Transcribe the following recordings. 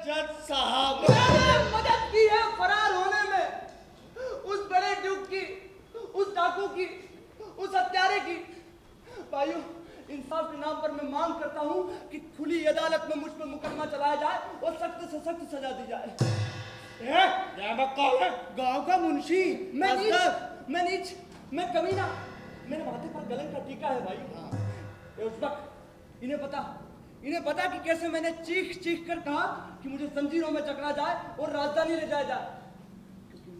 जज साहब, मैंने मदद की है फरार होने में, उस बड़े ड्यूक की, उस डाकू की, उस हत्यारे की। भाइयों, इंसाफ के नाम पर मैं मांग करता हूं कि खुली अदालत में मुझ पर मुकदमा चलाया जाए और सख्त से सख्त सजा दी जाए। कौन है? गांव का मुंशी। मैं नीच, मैं कमीना, मेरे माथे पर गलन का टीका है भाई। उस वक्त इन्हें पता कि कैसे मैंने चीख चीख कर कहा कि मुझे जंजीरों में जकड़ा जाए और राजधानी ले जाया जाए, क्योंकि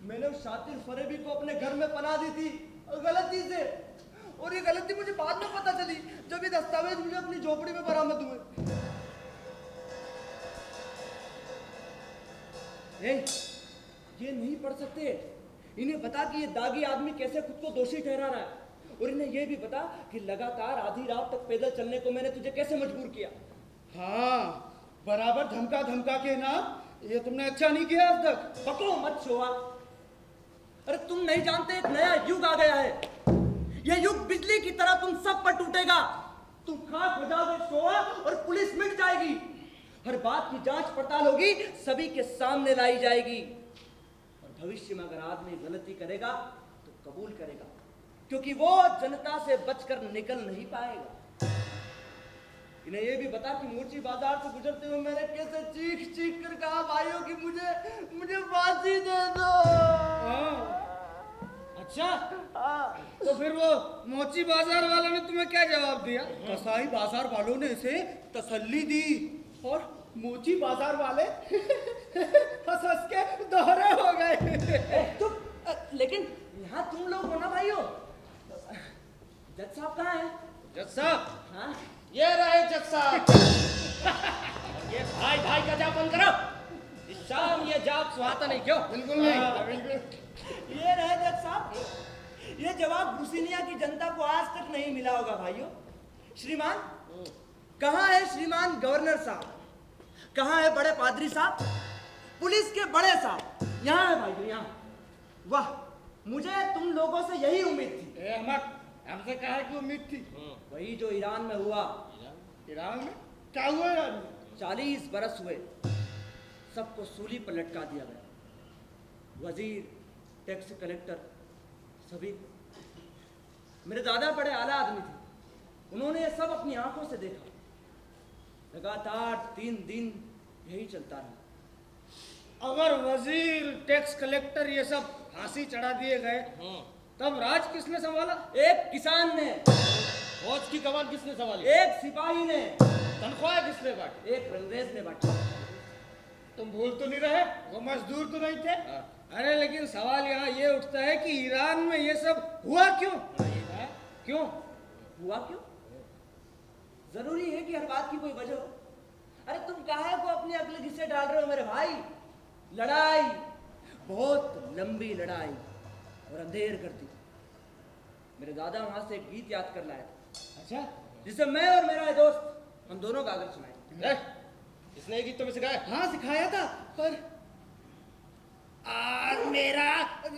मैंने उस शातिर फरेबी को अपने घर में पनाह दी थी गलती से, और ये गलती मुझे बाद में पता चली जब ये दस्तावेज मुझे अपनी झोपड़ी में बरामद हुए। ये नहीं पढ़ सकते। इन्हें पता कि ये दागी आदमी कैसे खुद को दोषी ठहरा रहा है, और इन्हें यह भी पता कि लगातार आधी रात तक पैदल चलने को मैंने तुझे कैसे मजबूर किया। हाँ, बराबर धमका धमका के ना, ये तुमने अच्छा नहीं किया अब तक। पको मत शोआ। अरे तुम नहीं जानते, एक नया युग आ गया है। यह युग बिजली की तरह तुम सब पर टूटेगा। तुम खाक हो जाओगे शोआ, और पुलिस मिट जाएगी। हर बात की जांच पड़ताल होगी, सभी के सामने लाई जाएगी, और भविष्य में अगर आदमी गलती करेगा तो कबूल करेगा, क्योंकि वो जनता से बचकर निकल नहीं पाएगा। इन्हें यह भी बता कि मूर्ची बाजार से गुजरते हुए मैंने कैसे चीख चीख कर कहा भाइयों कि मुझे फांसी दे दो। अच्छा, तो फिर वो मोची बाजार वालों ने तुम्हें क्या जवाब दिया? कसाई बाजार वालों ने इसे तसल्ली दी, और मोची बाजार वाले हंस हंस के दोहरे हो गए। चुप। लेकिन यहाँ तुम लोग हो ना भाइयों। जज साहब कहाँ हैं? जज साहब? हाँ, ये रहे जज साहब। ये भाई भाई का जाप बंद करो। इस शाम ये जाप सुहाता नहीं क्यों? बिल्कुल नहीं, बिल्कुल। ये रहे जज साहब। ये जवाब बुसिनिया की जनता को आज तक नहीं मिला होगा भाइयों। श्रीमान, कहाँ है श्रीमान गवर्नर साहब? कहाँ है बड़े पादरी साहब? पुलिस के बड़े साहब? यहाँ है भाइयों, यहाँ। वाह, मुझे तुम लोगों से यही उम्मीद थी। हमसे कहा की उम्मीद थी? वही जो ईरान में हुआ। ईरान में क्या हुआ? ईरान में 40 बरस हुए, सबको सूली पर लटका दिया गया। वजीर, टैक्स कलेक्टर, सभी को। मेरे दादा बड़े आला आदमी थे, उन्होंने ये सब अपनी आंखों से देखा। लगातार 3 दिन यही चलता रहा। अगर वजीर, टैक्स कलेक्टर ये सब फांसी चढ़ा दिए गए, तब राज किसने संभाला? एक किसान ने, फौज की कमान किसने संभाली? एक सिपाही ने, तनख्वाह किसने बांटी? एक रंगरेज ने बांटी। तुम भूल तो नहीं रहे, वो मजदूर तो नहीं थे? अरे लेकिन सवाल यहाँ ये उठता है कि ईरान में ये सब हुआ क्यों? क्यों हुआ? क्यों जरूरी है कि हर बात की कोई वजह हो? अरे तुम काहे को अपनी अकल घिसे डाल रहे हो मेरे भाई? लड़ाई, बहुत लंबी लड़ाई, और अंधेर कर दी। मेरे दादा वहां से एक गीत याद कर लाए थे। अच्छा, जिसे मैं और मेरा दोस्त हम दोनों गाकर सुनाए। इसने ये गीत तुम्हें सिखाया? हाँ सिखाया था, पर आज मेरा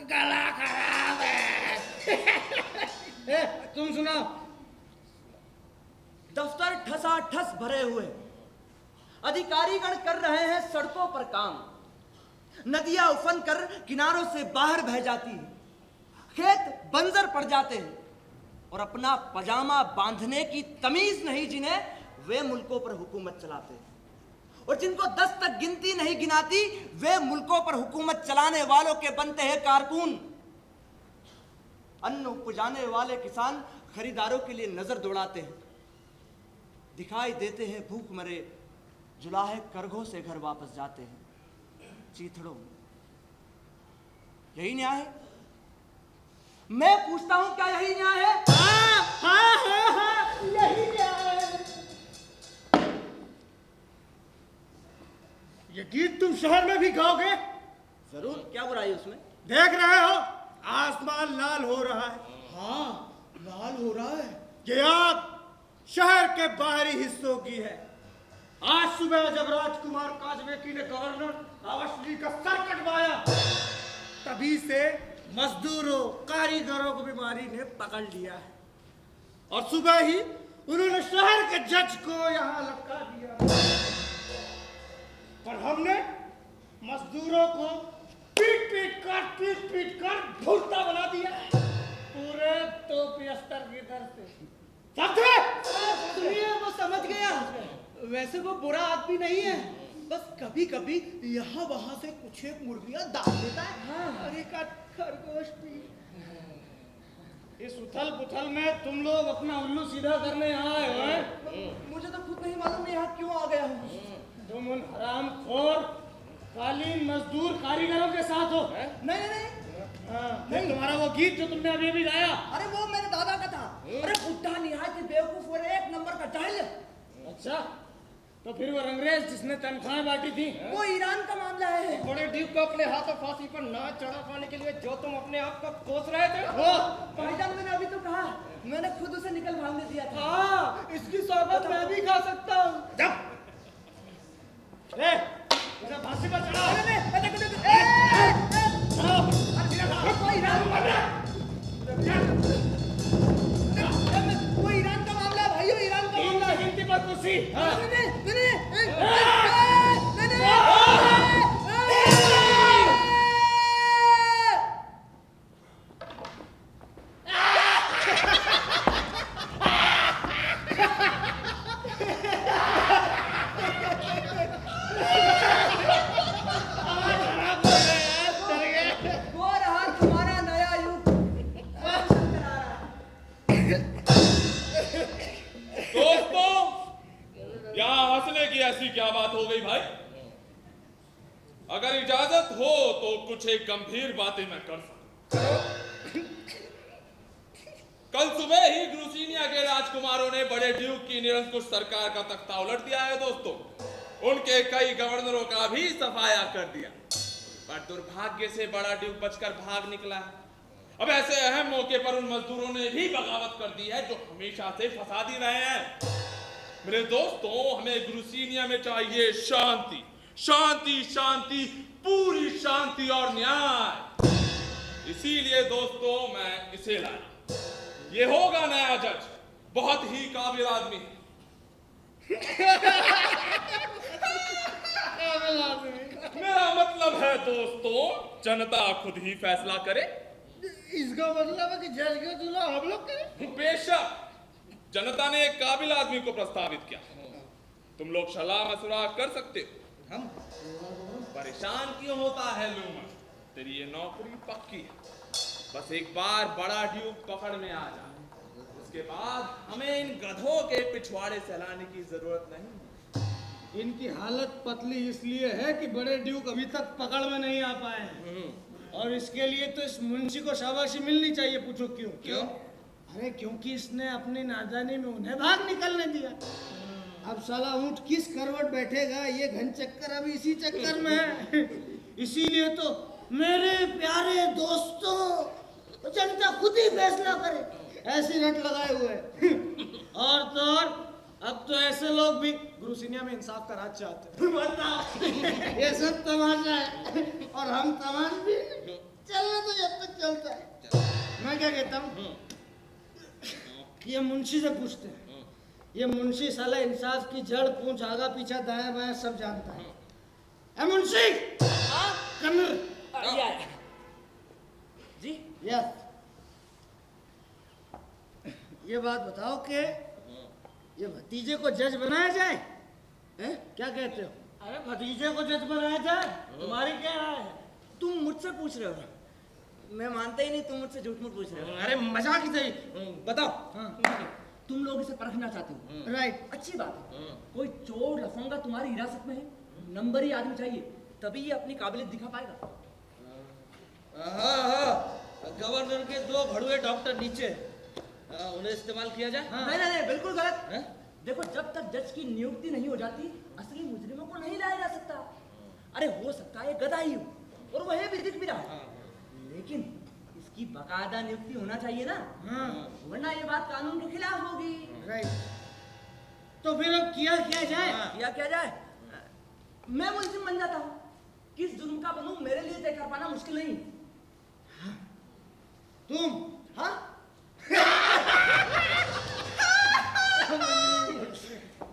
गला खराब है। तुम सुनाओ। दफ्तर ठसाठस भरे हुए, अधिकारीगण कर रहे हैं सड़कों पर काम। नदियां उफन कर किनारों से बाहर बह जाती हैं, खेत बंजर पड़ जाते हैं, और अपना पजामा बांधने की तमीज नहीं जिन्हें, वे मुल्कों पर हुकूमत चलाते हैं। और जिनको 10 तक गिनती नहीं गिनाती, वे मुल्कों पर हुकूमत चलाने वालों के बनते हैं कारकुन। अन्न उपजाने वाले किसान खरीदारों के लिए नजर दौड़ाते हैं। दिखाई देते हैं भूख मरे जुलाहे करघों से घर वापस जाते हैं चीथड़ों में। यही न्याय है? मैं पूछता हूं, क्या यही न्याय है? हाँ, यही न्याय है। ये गीत तुम शहर में भी गाओगे? जरूर, क्या बुराई है उसमें? देख रहे हो, आसमान लाल हो रहा है। हाँ, लाल हो रहा है। ये आग शहर के बाहरी हिस्सों की है। आज सुबह जब राजकुमार काजवेकी ने गवर्नर अवश्ली का सर कटवाया, तभी से मजदूरों, कारीगरों को बीमारी ने पकड़ लिया है, और सुबह ही उन्होंने शहर के जज को यहाँ लटका दिया। वैसे वो बुरा आदमी नहीं है, बस कभी कभी यहाँ वहाँ से कुछ एक मुर्गियाँ दाल देता है और एक आध खरगोश भी। इस उथल पुथल में तुम लोग अपना उल्लू सीधा करने यहाँ आए हो हैं? मुझे तो खुद नहीं मालूम मैं यहाँ क्यों आ गया हूँ। तुम उन हरामखोर कालीन मजदूर कारीगरों के साथ हो। नहीं नहीं नहीं, नहीं, तुम्हारा वो गीत जो तुमने अभी गाया, अरे वो मेरे दादा का था। अरे बुड्ढा निहायत ही बेवकूफ और एक नंबर का जाहिल। अच्छा, तो फिर वो रंगरेज जिसने तनख्वाहें बांटी थी, वो ईरान का मामला है। बड़े ड्यूक को अपने हाथों फांसी पर ना चढ़ा पाने के लिए जो तुम अपने आप को कोस रहे थे, वो भाईजान मैंने अभी तो कहा, मैंने खुद उसे निकल भागने दिया था। हाँ, इसकी सोबत मैं भी खा सकता हूँ। जब उसे फांसी पर चढ़ाओ। वो ईरान का मामला है भाइयों, ईरान का मामला है। गिनती पर कुर्सी। वो रहा तुम्हारा नया युग। दोस्तों, यहाँ हंसने की ऐसी क्या बात हो गई भाई? अगर इजाजत हो तो कुछ एक गंभीर बातें मैं कर सकूं। कल सुबह ही ग्रुसिनिया के राजकुमारों ने बड़े ड्यूक की निरंकुश सरकार का तख्ता उलट दिया है दोस्तों। उनके कई गवर्नरों का भी सफाया कर दिया, पर दुर्भाग्य से बड़ा ड्यूक बचकर भाग निकला है। अब ऐसे अहम मौके पर उन मजदूरों ने भी बगावत कर दी है जो हमेशा से फसादी रहे हैं। मेरे दोस्तों, हमें ग्रुसिनिया में चाहिए शांति, शांति, शांति, पूरी शांति और न्याय। इसीलिए दोस्तों मैं इसे लाया। ये होगा नया जज, बहुत ही काबिल आदमी। मेरा मतलब है दोस्तों, जनता खुद ही फैसला करे। इसका मतलब है कि जज का चुनाव हम लोग करें? बेशक, जनता ने एक काबिल आदमी को प्रस्तावित किया। तुम लोग सलाह मशवरा कर सकते हो। हम परेशान क्यों होता है लूमड़? तेरी ये नौकरी पक्की है। बस एक बार बड़ा ड्यूक पकड़ में आ जाए, उसके बाद हमें इन गधों के पिछवाड़े से लाने की जरूरत नहीं। इनकी हालत पतली इसलिए है कि बड़े ड्यूक अभी तक पकड़ में नहीं आ पाए हैं। और इसके लिए तो इस मुंशी को शाबाशी मिलनी चाहिए। पूछो क्यों? क्यों? अरे क्योंकि इसने अपनी नादानी में उन्हें भाग निकलने दिया। अब साला ऊंट किस करवट बैठेगा, ये घन चक्कर अभी इसी चक्कर में है। इसीलिए तो मेरे प्यारे दोस्तों, जनता खुद ही फैसला करे, ऐसी रट लगाए हुए। और तो और अब तो ऐसे लोग भी ग्रुसिनिया में इंसाफ का राज चाहते हैं। ये सब तमाशा है और हम तमाशबीन चलना तो जब तक चलता है। मैं क्या कहता हूँ, ये मुंशी से पूछते हैं। ये मुंशी साला इंसाफ की जड़ पूंछ आगा पीछा दाया बाया सब जानता है। ए मुंशी, कन्नड़ जी यस, ये बात बताओ कि ये भतीजे को जज बनाया जाए? क्या कहते हो? अरे भतीजे को जज बनाया जाए, तुम्हारी क्या राय है? तुम मुझसे पूछ रहे हो, मैं मानता ही नहीं तुम मुझसे झूठ मूठ पूछ रहे हो। अरे मजाक ही सही, बताओ। तुम लोग इसे परखना चाहते हो, राइट। अच्छी बात है। कोई चोर लफंगा तुम्हारी हिरासत में है, नंबरी आदमी चाहिए, तभी ये अपनी काबिलियत दिखा पाएगा। गवर्नर के 2 भड़ुए डॉक्टर नीचे, उन्हें इस्तेमाल किया जाए। नहीं नहीं नहीं, बिल्कुल गलत। देखो, जब तक जज की नियुक्ति नहीं हो जाती, असली मुजरिमों को नहीं लाया जा सकता। अरे हो सकता है गधा ही हो और वह भी दिख भी रहा है, लेकिन इसकी बाकायदा नियुक्ति होना चाहिए ना, वरना ये बात कानून के खिलाफ होगी। राइट। तो फिर अब किया क्या जाए? या क्या जाए, मैं मुलजिम बन जाता हूँ। किस जुर्म का बनूं, मेरे लिए तय कर पाना मुश्किल नहीं। तुम? हाँ,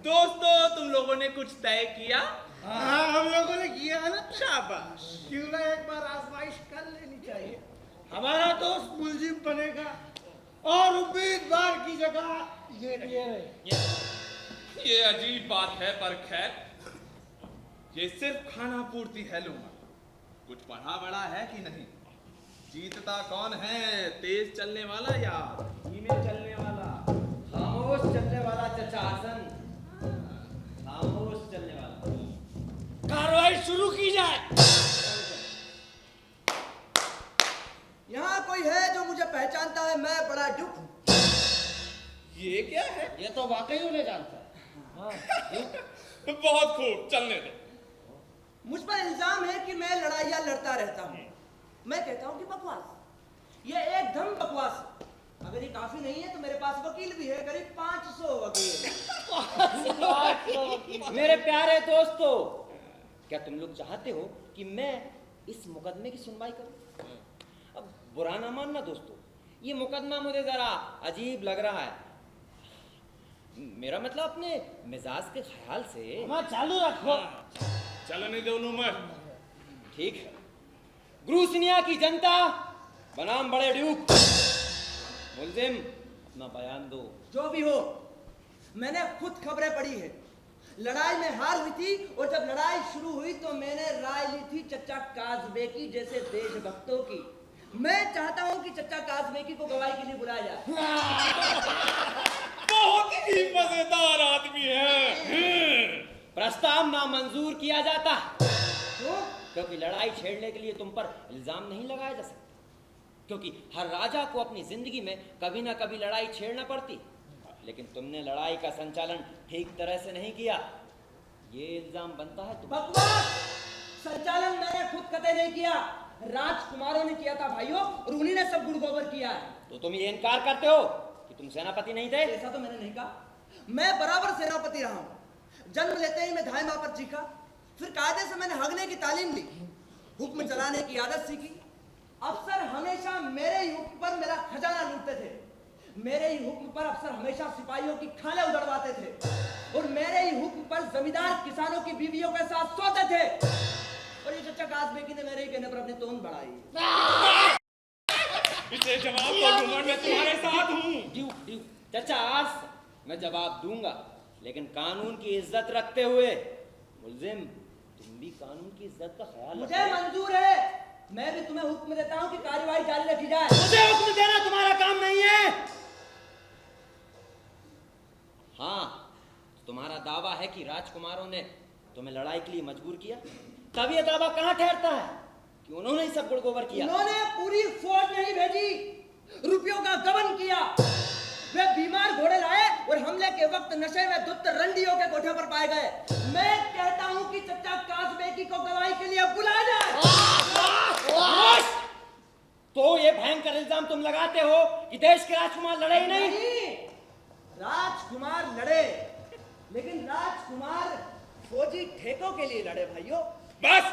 दोस्तों, तुम लोगों ने कुछ तय किया? हाँ, हम लोगों ने किया है ना। शाबाश। क्यों ना एक बार आजमाइश कर लेनी चाहिए। हमारा दोस्त मुलजिम बनेगा और उम्मीदवार की जगह ये लिए रहे। ये अजीब बात है, पर खैर, ये सिर्फ खाना पूर्ति है लूमड़। कुछ पढ़ा बड़ा है कि नहीं? जीतता कौन है, तेज चलने वाला या धीमे चलने वाला? खामोश चलने वाला चचा हसन, खामोश चलने वाला। कार्रवाई शुरू की जाए। यहाँ कोई है जो मुझे पहचानता है? मैं बड़ा ड्यूक हूँ। ये क्या है? ये तो वाकई उन्हें जानता है। बहुत खूब, चलने दो। मुझ पर इल्जाम है कि मैं लड़ाइयाँ लड़ता रहता हूँ। मैं कहता हूँ कि बकवास। ये एकदम बकवास है। अगर ये काफी नहीं है तो मेरे पास वकील भी है, करीब 500 वकील। मेरे प्यारे दोस्तों, क्या तुम लोग चाहते हो कि मैं इस मुकदमे की सुनवाई करूं? अब बुरा ना मानना दोस्तों, ये मुकदमा मुझे जरा अजीब लग रहा है। मेरा मतलब अपने मिजाज के ख्याल से। चालू रखो। चलने दो लूमड़। ठीक है। ग्रूसनिया की जनता बनाम बड़े ड्यूक, मुल्जिम अपना बयान दो। जो भी हो, मैंने खुद खबरें पढ़ी है। लड़ाई में हार हुई थी और जब लड़ाई शुरू हुई तो मैंने राय ली थी चचा काजबे की जैसे देशभक्तों की। मैं चाहता हूं कि चचा काजबे की को गवाही के लिए बुलाया जाए। बहुत ही मजेदार आदमी है। प्रस्ताव नामंजूर किया जाता, क्यों? क्योंकि लड़ाई छेड़ने के लिए तुम पर इल्जाम नहीं लगाया जा सकता। क्योंकि हर राजा को अपनी जिंदगी में कभी ना कभी लड़ाई छेड़ना पड़ती, लेकिन तुमने लड़ाई का संचालन ठीक तरह से नहीं किया, ये इल्जाम बनता है तुम। बकवास! संचालन मैंने खुद कतई नहीं किया, राजकुमारों ने किया था भाइयों, और उन्हीं ने सब गुड़गोबर किया है। तो तुम ये इनकार करते हो कि तुम सेनापति नहीं थे? ऐसा तो मैंने नहीं कहा। मैं बराबर सेनापति रहा हूं। जन्म लेते ही मैं धाय मां पर सीखा, फिर कायदे से मैंने हगने की तालीम ली, हुक्म चलाने की आदत सीखी। अफसर हमेशा मेरे ही हुक्म पर मेरा खजाना लूटते थे। मेरे ही हुक्म पर अफसर हमेशा सिपाहियों की खाले उधड़वाते थे, और मेरे ही हुक्म पर जमींदार किसानों की बीवियों के साथ सोते थे। और ये चचा काजबेकी ने मेरे ही कहने पर अपनी तोन बढ़ाई। इसे जवाब दो लूमड़, मैं तुम्हारे साथ हूँ। ड्यूक, चचा आज मैं जवाब दूंगा, लेकिन कानून की इज्जत रखते हुए। मुल्जिम, तुम भी कानून की इज्जत का ख्याल मुझे रखो। मंजूर है। मैं भी तुम्हें हुक्म देता हूं कि कार्यवाही जारी रखी जाए। मुझे हुक्म देना तुम्हारा काम नहीं है। हाँ, तुम्हारा दावा है कि राजकुमारों ने तुम्हें लड़ाई के लिए मजबूर किया, तब ये दावा कहाँ ठहरता है कि उन्होंने ही सब गुड़गोबर किया? उन्होंने पूरी फौज नहीं भेजी, रुपयों का गबन किया। वे बीमार घोड़े लाए और हमले के वक्त नशे में धुत रंडियों के कोठे पर पाए गए। मैं कहता हूं कि चचा काजबेकी को गवाही के लिए बुलाया जाए। तो ये भयंकर इल्जाम तुम लगाते हो कि देश के राजकुमार लड़े ही नहीं? राजकुमार लड़े, लेकिन राजकुमार फौजी ठेकों के लिए लड़े भाइयों। बस,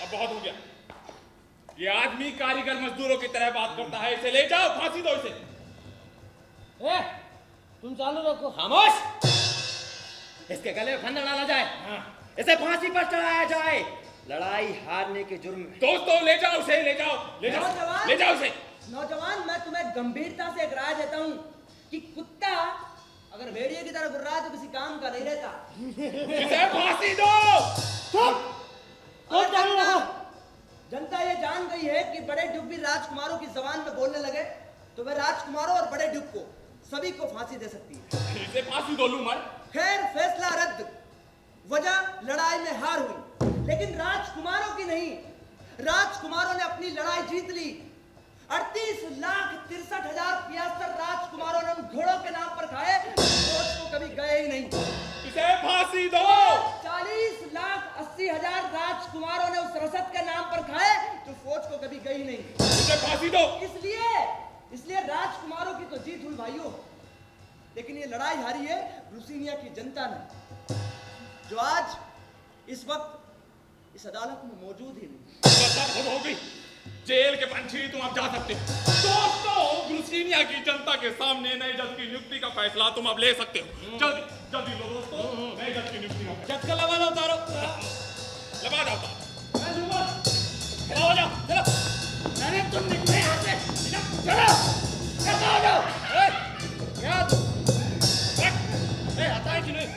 अब बहुत हो गया। ये आदमी कारीगर मजदूरों की तरह बात करता है। इसे ले जाओ, फांसी दो इसे। तुम चालू रखो। खामोश! इसके गले में फंदा डाला जाए, इसे फांसी पर चढ़ाया जाए, लड़ाई हारने के जुर्म में। दोस्तों, ले जाओ उसे, ले जाओ, ले जाओ, नौजवान, ले जाओ उसे। नौजवान, मैं तुम्हें गंभीरता से एक राय देता हूं कि कुत्ता अगर भेड़िए की तरह गुर्रा है तो किसी काम का नहीं रहता। इसे फांसी दो। और जनता ये जान गई है कि बड़े ड्यूक भी राजकुमारों की जबान में बोलने लगे तो वे राजकुमारों और बड़े ड्यूक को सभी को फांसी दे सकती है। इसे फांसी दो लूमड़। खैर, फैसला रद्द। वजह लड़ाई में हार हुई, लेकिन राजकुमारों की नहीं। राजकुमारों ने अपनी लड़ाई जीत ली। 38,63,000 राजकुमारों ने उन घोड़ों के नाम पर खाए, फौज को कभी गए ही नहीं। इसे फांसी दो। 40,80,000 राजकुमारों ने उस रसद के नाम पर खाए जो फौज को कभी गई नहीं। इसे फांसी दो। इसलिए राजकुमारों की तो जीत हुई भाइयों, लेकिन ये लड़ाई हारी है रूसिनिया की जनता ने, जो आज इस वक्त इस अदालत में मौजूद ही नहीं। बहुत हो गई। जेल के पंछी, तुम अब जा सकते हो। दोस्तों, ग्लूसिनिया की जनता के सामने नए जज की नियुक्ति का फैसला तुम अब ले सकते हो। जल्दी जल्दी लो दोस्तों, नए जज की नियुक्ति का जज का लवा उतारो। लगा जाओ। चलो जाओ, चलो। अरे तुम निकले यहाँ से, चलो, चलो जाओ। क्या? हटा है कि नहीं?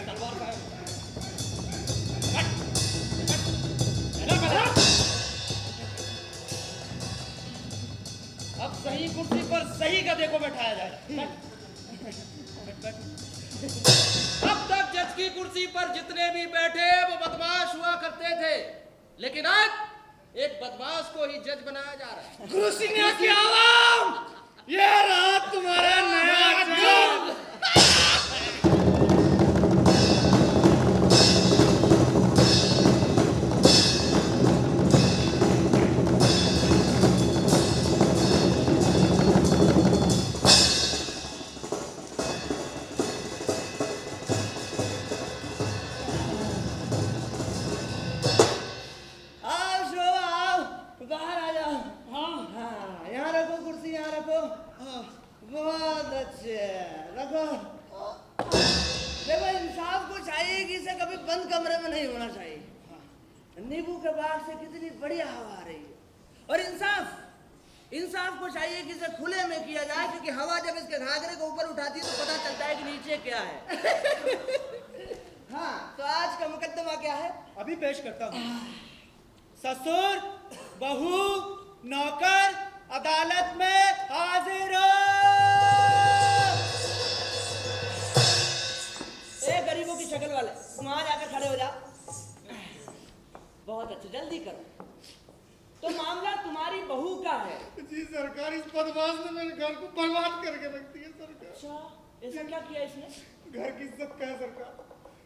कुर्सी पर सही गधे को बैठाया जाए। अब तक जज की कुर्सी पर जितने भी बैठे वो बदमाश हुआ करते थे, लेकिन आज एक बदमाश को ही जज बनाया जा रहा है। कुर्सियां की आवाम, ये रहा तुम्हारा नया जज। आओ शोभा, आओ, बाहर आ जाओ। हाँ, यहाँ रखो कुर्सी, यहाँ रखो। बहुत अच्छे, रखो। देखो, इंसाफ को चाहिए कि इसे कभी बंद कमरे में नहीं होना चाहिए। नींबू के बाग से कितनी बढ़िया हवा आ रही है। और इंसाफ को चाहिए कि इसे खुले में किया जाए, क्योंकि हवा जब इसके घाघरे को ऊपर उठाती है तो पता चलता है कि नीचे क्या है। हाँ, तो आज का मुकदमा क्या है? अभी पेश करता हूँ। ससुर, बहू, नौकर अदालत में हाजिर हो। ए गरीबों की शक्ल वाले, तुम वहां जाकर खड़े हो जाओ। बहुत अच्छे, जल्दी करो। तो मामला तुम्हारी बहू का है। जी सरकार, इस बदमाश ने मेरे घर को बर्बाद करके रख दिया सरकार। अच्छा, ऐसा क्या किया इसने? घर की इज्जत का है सरकार।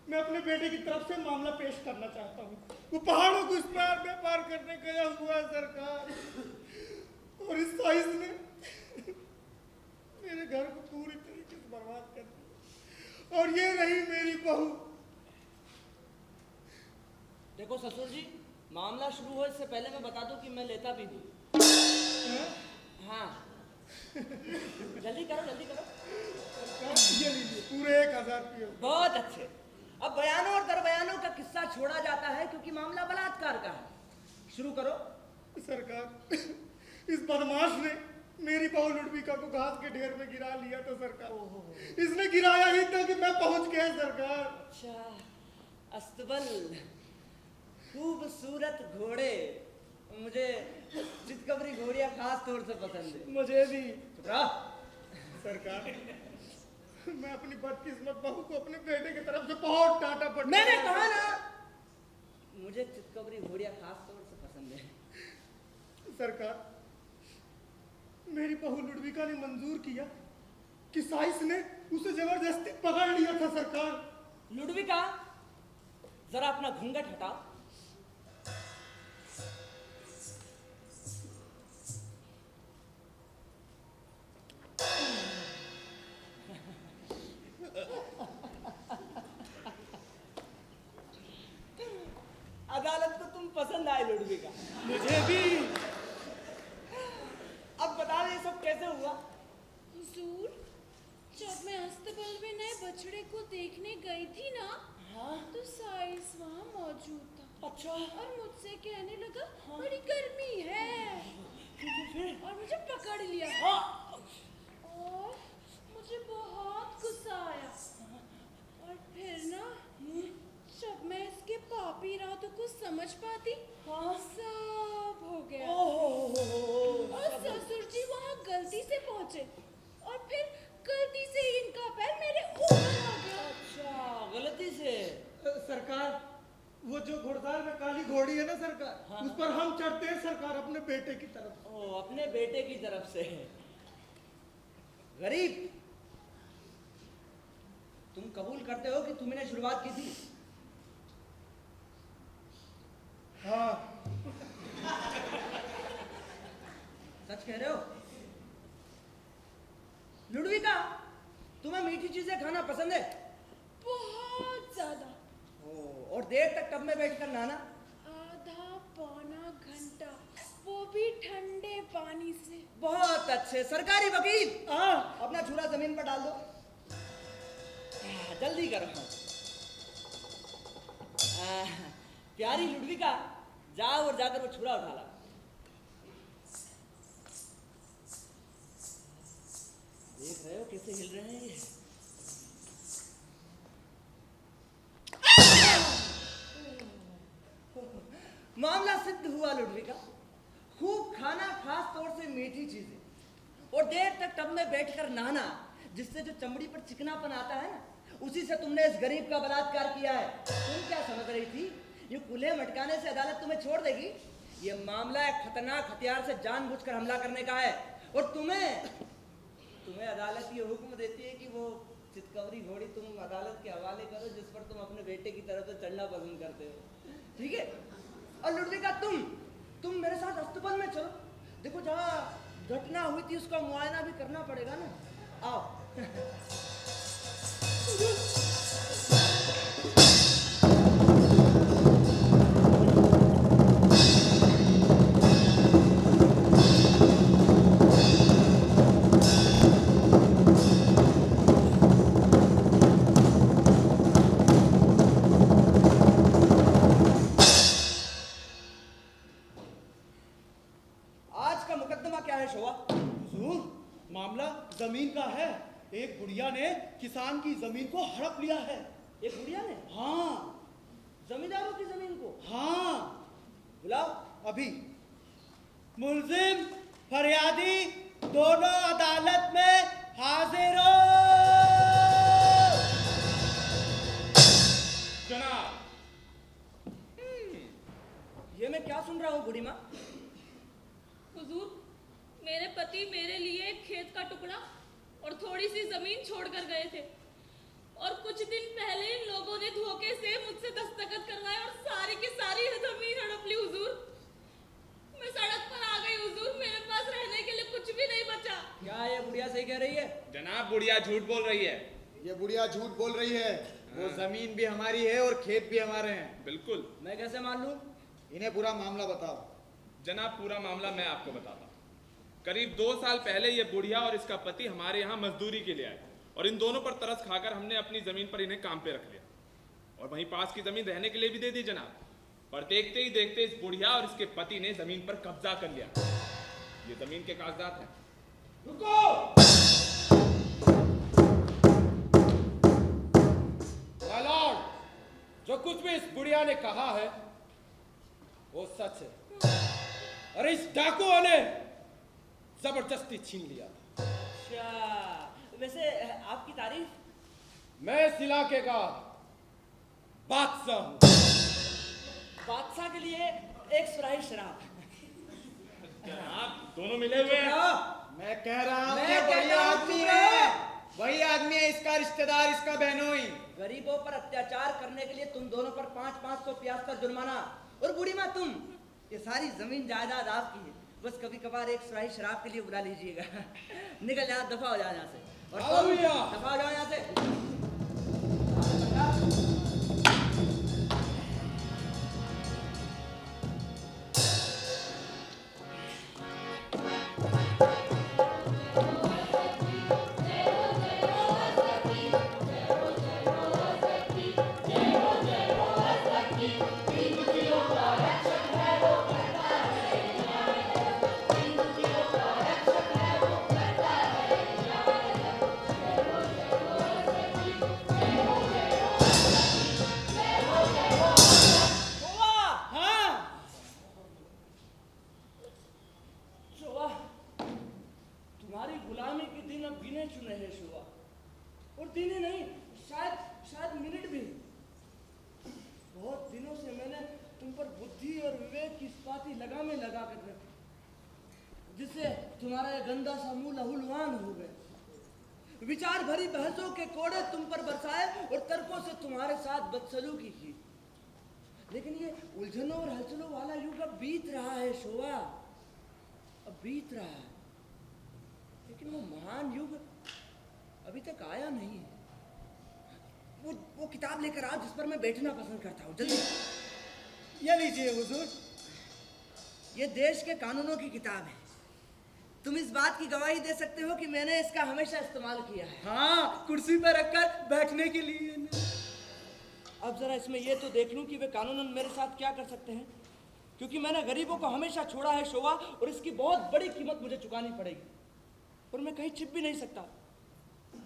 मैं अपने बेटे की तरफ से मामला पेश करना चाहता हूँ। वो पहाड़ों को इस पार व्यापार करने गया हुआ है सरकार, और इस साइज ने मेरे घर को पूरी तरीके से बर्बाद कर दिया। और ये रही मेरी बहू। देखो ससुर जी, मामला शुरू हो इससे पहले मैं बता दूं कि मैं लेता भी हूँ। हाँ, जल्दी करो, जल्दी करो। ये लीजिए पूरे 1000 रुपये। बहुत अच्छे। अब बयानों और दरबयानों का किस्सा छोड़ा जाता है, क्योंकि मामला बलात्कार का है। शुरू करो। सरकार, इस बदमाश ने मेरी बहू लुडविका को घास के ढेर में गिरा लिया था सरकार। इसने गिराया ही था कि मैं पहुंच गया सरकार। अच्छा, अस्तबल, खूबसूरत घोड़े। मुझे चितकबरी घोड़ियां खास तौर से पसंद है। मुझे भी सरकार, मैं अपनी बदकिस्मत बहू को अपने बेटे की तरफ से बहुत डांटा पड़ा। मैंने कहा ना, मुझे चितकबरी घोड़ियां खास तौर से पसंद है। सरकार, मेरी बहू लुडविका ने मंजूर किया कि साइस ने उसे जबरदस्ती पकड़ लिया था सरकार। लुडविका, जरा अपना घूंघट हटाओ। अदालत को तुम पसंद आए लुडविका। मुझे भी। अब बता दे सब कैसे हुआ? हुजूर, जब मैं अस्तबल में नए बछड़े को देखने गई थी ना, हाँ? तो साइस वहाँ मौजूद था। अच्छा, और मुझसे कहने लगा, बड़ी गर्मी है, फिर? और मुझे पकड़ लिया। हाँ। और मुझे बहुत गुस्सा आया। और फिर ना, जब मैं इसके पापी इरादों को समझ पाती, सब हो गया। और ससुर जी वहाँ गलती से पहुँचे, और फिर गलती से ही इनका पैर मेरे ऊपर आ गया। अच्छा, गलती से। सरकार, वो जो घोड़दार में काली घोड़ी है ना सरकार, हाँ। उस पर हम चढ़ते हैं सरकार अपने बेटे की तरफ। ओ, अपने बेटे की तरफ से। गरीब, तुम कबूल करते हो कि तुमने शुरुआत की थी? हाँ। सच कह रहे हो? लुडविका, तुम्हें मीठी चीजें खाना पसंद है? बहुत ज्यादा। और देर तक टब में बैठकर नहाना? आधा पौना घंटा, वो भी ठंडे पानी से। बहुत अच्छे। सरकारी वकील, अपना छुरा जमीन पर डाल दो। जल्दी करो। प्यारी लुडविका, जाओ और जाकर वो छुरा उठा ला। देख रहे हो कैसे हिल रहे हैं ये? मामला सिद्ध हुआ लुडविका। खूब खाना, खास तौर से मीठी चीजें, और देर तक टब में बैठकर नहाना, जिससे जो चमड़ी पर चिकनापन आता है ना, उसी से तुमने इस गरीब का बलात्कार किया है। तुम क्या समझ रही थी ये कुल्हे मटकाने से अदालत तुम्हें छोड़ देगी? ये मामला एक खतरनाक हथियार से जानबूझकर हमला करने का है, और तुम्हें अदालत ये हुक्म देती है कि वो चितकवरी घोड़ी तुम अदालत के हवाले करो जिस पर तुम अपने बेटे की तरफ से चढ़ना पसंद करते हो, ठीक है? और लुढ़विका, तुम मेरे साथ अस्तबल में चलो। देखो, जहाँ घटना हुई थी उसका मुआयना भी करना पड़ेगा ना। आओ। आज का मुकदमा क्या है शोभा? हुजूर, मामला जमीन का है। एक बुढ़िया ने किसान की जमीन को हड़प लिया है। एक बुढ़िया ने हाँ जमींदारों की जमीन को? हाँ। बुलाओ। अभी। मुल्जिम फरियादी दोनों अदालत में हाजिर हो। जनाब, ये मैं क्या सुन रहा हूँ बूढ़ी माँ? हुजूर, मेरे पति मेरे लिए एक खेत का टुकड़ा और थोड़ी सी जमीन छोड़कर गए थे, और कुछ दिन पहले इन लोगों ने धोखे से मुझसे दस्तखत करवाए और सारी की सारी जमीन हड़प ली। हुजूर, मैं सड़क पर आ गई। हुजूर, मेरे पास रहने के लिए कुछ भी नहीं बचा। क्या ये बुढ़िया सही कह रही है? जनाब, बुढ़िया झूठ बोल रही है। ये बुढ़िया झूठ बोल रही है। वो जमीन भी हमारी है और खेत भी हमारे हैं। बिल्कुल। मैं कैसे मान लूं? इन्हें पूरा मामला बताओ। जनाब, पूरा मामला मैं आपको बताता हूँ। करीब 2 साल पहले ये बुढ़िया और इसका पति हमारे यहाँ मजदूरी के लिए आए, और इन दोनों पर तरस खाकर हमने अपनी जमीन पर इन्हें काम पे रख लिया, और वहीं पास की जमीन रहने के लिए भी दे दी जनाब। पर देखते ही देखते इस बुढ़िया और इसके पति ने जमीन पर कब्जा कर लिया। ये जमीन के कागजात हैं। रुको! माय लॉर्ड, जो कुछ भी इस बुढ़िया ने कहा है वो सच है। अरे इस डाकुओं ने जबरदस्ती छीन लिया था। अच्छा, वैसे आपकी तारीफ? मैं इस इलाके का बादशाह हूँ। बादशाह के लिए एक सुराही शराब। जनाब, दोनों मिले हुए हैं। मैं कह रहा हूँ मैं ये कहता वही हूँ आदमी चुप है। रहो। वही आदमी है, इसका रिश्तेदार, इसका बहनोई। गरीबों पर अत्याचार करने के लिए तुम दोनों पर 500-500 प्याज का जुर्माना, और बूढ़ी माँ तुम, ये सारी जमीन जायदाद आपकी है। बस कभी कभार एक सुराही शराब के लिए बुला लीजिएगा। निकल जाओ, दफा हो जाओ यहाँ से। और तुम दफा हो जाओ यहाँ से। जिससे तुम्हारा ये गंदा सा मुंह लहूलुहान हो गया। विचार भरी बहसों के कोड़े तुम पर बरसाए और तर्कों से तुम्हारे साथ बदसलूकी की। लेकिन ये उलझनों और हलचलों वाला युग अब बीत रहा है शोभा, अब बीत रहा है। लेकिन वो महान युग अभी तक आया नहीं है। वो किताब लेकर आओ जिस पर मैं बैठना पसंद करता हूँ, जल्दी। ये लीजिए हुजूर। ये देश के कानूनों की किताब है। तुम इस बात की गवाही दे सकते हो कि मैंने इसका हमेशा इस्तेमाल किया है। हाँ, कुर्सी पर रखकर बैठने के लिए। अब जरा इसमें ये तो देख लूं कि वे कानूनन मेरे साथ क्या कर सकते हैं, क्योंकि मैंने गरीबों को हमेशा छोड़ा है शोभा, और इसकी बहुत बड़ी कीमत मुझे चुकानी पड़ेगी। और मैं कहीं छिप भी नहीं सकता,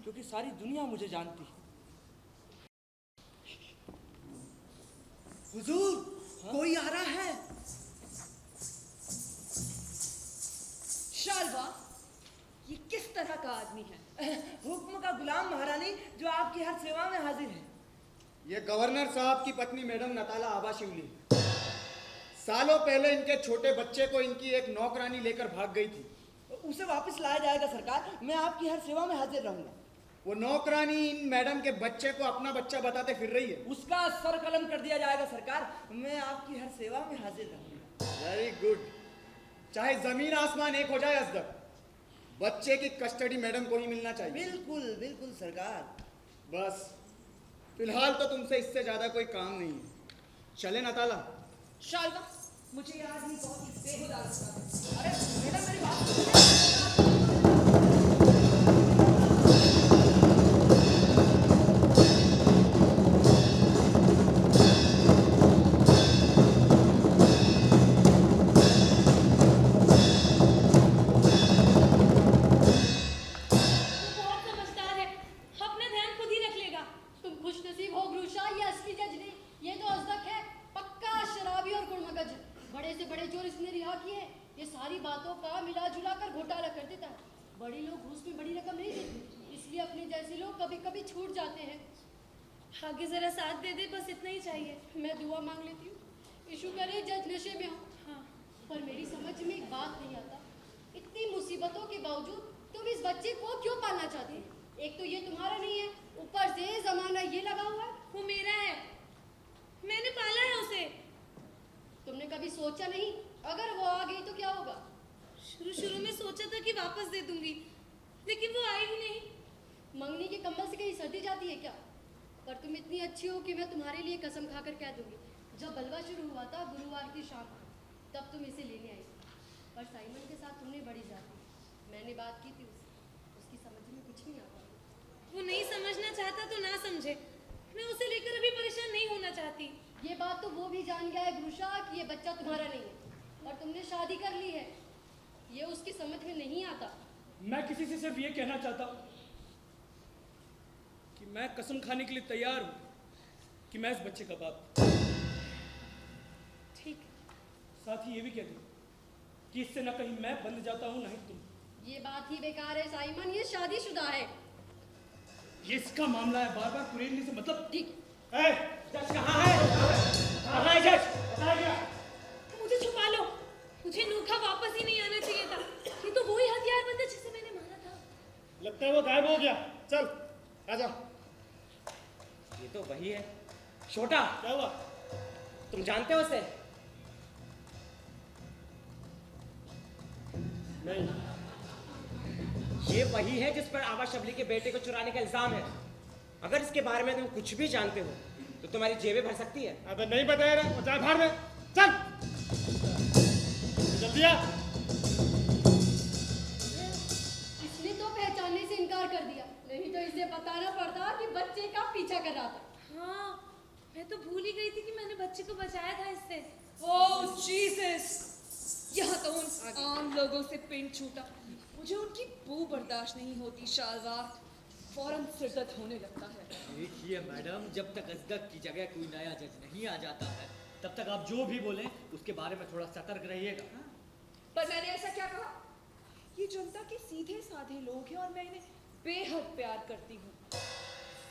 क्योंकि सारी दुनिया मुझे जानती है। हुजूर, कोई आ रहा है। शालवा, ये का आदमी है। हुक्म का गुलाम महारानी, जो आपकी हर सेवा में हाजिर है। ये गवर्नर साहब की पत्नी मैडम नताला आबा शिवली। सालों पहले इनके छोटे बच्चे को इनकी एक नौकरानी लेकर भाग गई थी। उसे वापस लाया जाएगा सरकार, मैं आपकी हर सेवा में हाजिर रहूंगा। वो नौकरानी इन मैडम के बच्चे को अपना बच्चा बताते फिर रही है। उसका सर कलम कर दिया जाएगा सरकार, मैं आपकी हर सेवा में हाजिर रहूंगा। Very good. चाहे जमीन आसमान एक हो जाए असदक, बच्चे की कस्टडी मैडम को ही मिलना चाहिए। बिल्कुल बिल्कुल सरकार। बस फिलहाल तो तुमसे इससे ज्यादा कोई काम नहीं है। चले नताला। शालवा, मुझे ये आदमी बहुत ही बेहुदा लगता है। अरे मैडम मेरी बात सुनिए। तू बहुत समझदार है, अपना ध्यान खुद ही रख लेगा। तुम खुशनसीब हो ग्रुशा, ये असली जज नहीं, ये तो अजदक है, पक्का शराबी और गुड़मगज। बड़े से बड़े चोर इसने रिहा किए, ये सारी बातों का मिला जुला कर घोटाला कर देता है। बड़े लोग घूस में बड़ी रकम नहीं देते, इसलिए अपने जैसे लोग कभी कभी छूट जाते हैं। आगे जरा साथ दे दे, बस इतना ही चाहिए। मैं दुआ मांग लेती हूँ, इशू करे जज नशे में हो। हाँ, पर मेरी समझ में एक बात नहीं आता, इतनी मुसीबतों के बावजूद तुम इस बच्चे को क्यों पालना चाहते हैं? एक तो ये तुम्हारा नहीं है, ऊपर से जमाना ये लगा हुआ है। वो मेरा है, मैंने पाला है उसे। तुमने कभी सोचा नहीं, अगर वो आ गई तो क्या होगा? शुरू में सोचा था कि वापस दे दूंगी, लेकिन वो आई ही नहीं। मंगनी के कम्बल से कहीं सर्दी जाती है क्या? पर तुम इतनी अच्छी हो कि मैं तुम्हारे लिए कसम खाकर कह दूंगी, जब बलवा शुरू हुआ था गुरुवार की शाम को, तब तुम इसे लेने आई। पर साइमन के साथ तुमने बड़ी जाती, मैंने बात की थी उसकी समझ में कुछ नहीं आता। वो नहीं समझना चाहता तो ना समझे, मैं उसे लेकर अभी परेशान नहीं होना चाहती। ये बात तो वो भी जान गया है गुरुशा कि ये बच्चा तुम्हारा नहीं है, और तुमने शादी कर ली है। ये उसकी समझ में नहीं आता। मैं किसी से सिर्फ ये कहना चाहता हूँ कि मैं कसम खाने के लिए तैयार हूँ कि मैं इस बच्चे का बाप। ठीक, साथ ही ये भी कह दूँ कि इससे न कहीं मैं बंध जाता हूँ, न ही तुम। ये बात ही बेकार है साइमन, ये शादीशुदा है। ये इसका मामला है, बार बार कुरेदने से मतलब। ठीक, जज कहाँ है? कहाँ है जज? बताया गया। मुझे छुपा लो, मुझे नूखा वापस ही नहीं आना चाहिए था। ये तो वही हथियारबंद है जिसे मैंने मारा था। लगता है वो गायब हो गया। चल आजा। ये तो वही है। छोटा, क्या हुआ? तुम जानते हो उसे? नहीं। ये वही है जिस पर आबा शबली के बेटे को चुराने का इल्जाम है। अगर इसके बारे में तुम कुछ भी जानते हो तो तुम्हारी जेबें भर सकती है। अबे नहीं बताया रे, जा बाहर में। चल जल्दी आ। इसने तो पहचानने से इनकार कर दिया, नहीं तो इसे बताना पड़ता कि बच्चे का पीछा कर रहा था। हाँ, मैं तो भूल ही गई थी कि मैंने बच्चे को बचाया था इससे। ओह जीसस, यहाँ तो उन आम लोगों से पिंड छूटा, मुझे उनकी बू बर्दाश्त नहीं होती। शालवा फौरन सिरदर्द होने लगता है। देखिए मैडम, जब तक अजदक की जगह कोई नया जज नहीं आ जाता है, तब तक आप जो भी बोलें उसके बारे में थोड़ा सतर्क रहिएगा। पर मैंने ऐसा क्या कहा? ये जनता के सीधे साधे लोग हैं और मैं इन्हें बेहद प्यार करती हूँ।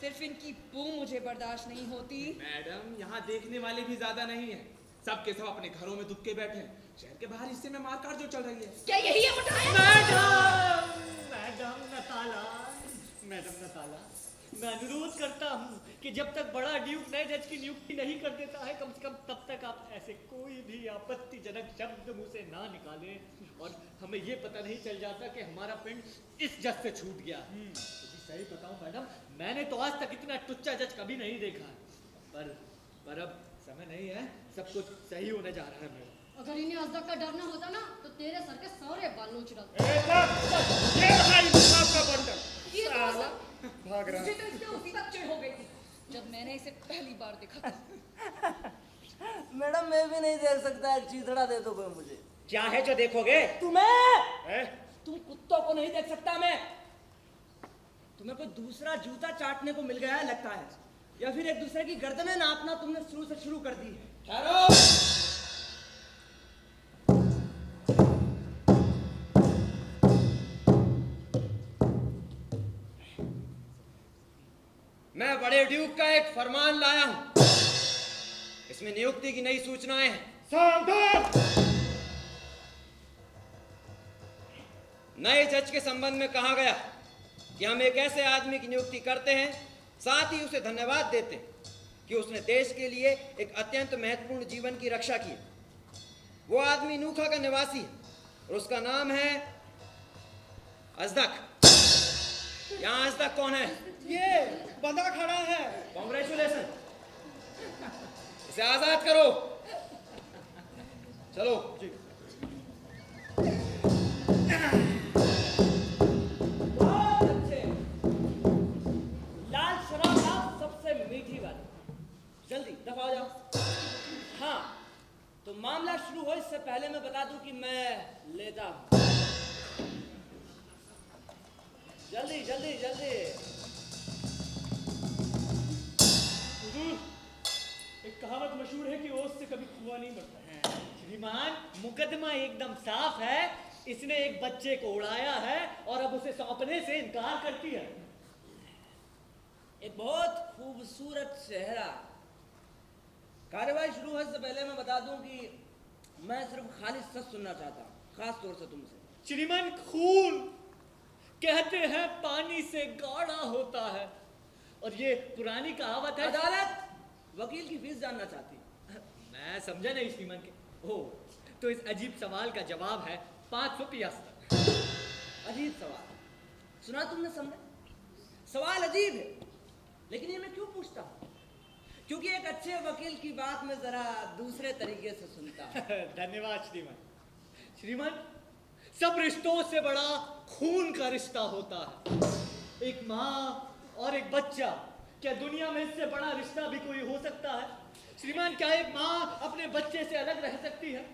सिर्फ इनकी बू मुझे बर्दाश्त नहीं होती। मैडम, यहाँ देखने वाले भी ज्यादा नहीं है, सबके सब अपने घरों में दुबके बैठे हैं। शहर के बाहर हिस्से में मारकाट जो चल रही है। क्या यही है बताया? मैडम नताला, मैं अनुरोध करता हूँ कि जब तक बड़ा ड्यूक नए जज की नियुक्ति नहीं कर देता है, कम से कम तब तक आप ऐसे कोई भी आपत्तिजनक शब्द मुंह से ना निकालें और हमें ये पता नहीं चल जाता कि हमारा पिंड इस जज से छूट गया। क्योंकि सही बताऊं मैडम, मैंने तो आज तक इतना टुच्चा जज कभी नहीं देखा है। पर अब समय नहीं है, सब कुछ सही होने जा रहा है मैडम। अगर इन्हें अजदक का डर ना होता ना तो तेरे सर के सारे बाल नोच डालते। ये रहा इंसाफ का बंडल। ये तो साला भाग रहा मुझे है। तो इससे उसी वक्त चिढ़ हो गई थी जब मैंने इसे पहली बार देखा था। मैडम मैं भी नहीं देख सकता, चीथड़ा दे दो कोई मुझे। क्या है जो देखोगे? तुम्हें, तुम कुत्तों को नहीं देख सकता मैं। तुम्हें कोई दूसरा जूता चाटने को मिल गया है लगता है, या फिर एक दूसरे की गर्दनें नापना तुमने शुरू से शुरू कर दी है। ठहरो। बड़े ड्यूक का एक फरमान लाया हूं। इसमें नियुक्ति की नई सूचनाएं हैं। सावधान! नए जज के संबंध में कहा गया कि हम एक ऐसे आदमी की नियुक्ति करते हैं, साथ ही उसे धन्यवाद देते हैं कि उसने देश के लिए एक अत्यंत महत्वपूर्ण जीवन की रक्षा की। वो आदमी नूखा का निवासी है और उसका नाम है अजदक। यहाँ अजदक कौन है? ये बंदा खड़ा है। कॉन्ग्रेचुलेशन। इसे आजाद करो। चलो। बहुत अच्छे। लाल शराब सबसे मीठी वाली। जल्दी दफा हो जाओ। हाँ, तो मामला शुरू हो इससे पहले मैं बता दूं कि मैं लेता हूं। जल्दी जल्दी जल्दी। हुजूर, एक कहावत मशहूर है कि ओस से कभी कुआं नहीं बढ़ता। श्रीमान, मुकदमा एकदम साफ है। इसने एक बच्चे को उड़ाया है और अब उसे सौंपने से इनकार करती है। एक बहुत खूबसूरत चेहरा। कार्यवाही शुरू होने से पहले मैं बता दूं कि मैं सिर्फ खाली सच सुनना चाहता हूं, खास तौर से तुमसे। श्रीमान, खून कहते हैं पानी से गाढ़ा होता है और ये पुरानी कहावत है। अदालत वकील की फीस जानना चाहती है। मैं समझा नहीं श्रीमान के। ओह, तो इस अजीब सवाल का जवाब है 575। अजीब सवाल सुना तुमने? समझे? सवाल अजीब है, लेकिन ये मैं क्यों पूछता हूँ? क्योंकि एक अच्छे वकील की बात में जरा दूसरे तरीके से सुनता हूँ। धन्यवाद श्रीमान। श्रीमान, सब रिश्तों से बड़ा खून का रिश्ता होता है। एक माँ और एक बच्चा, क्या दुनिया में इससे बड़ा रिश्ता भी कोई हो सकता है? श्रीमान, क्या एक माँ अपने बच्चे से अलग रह सकती है?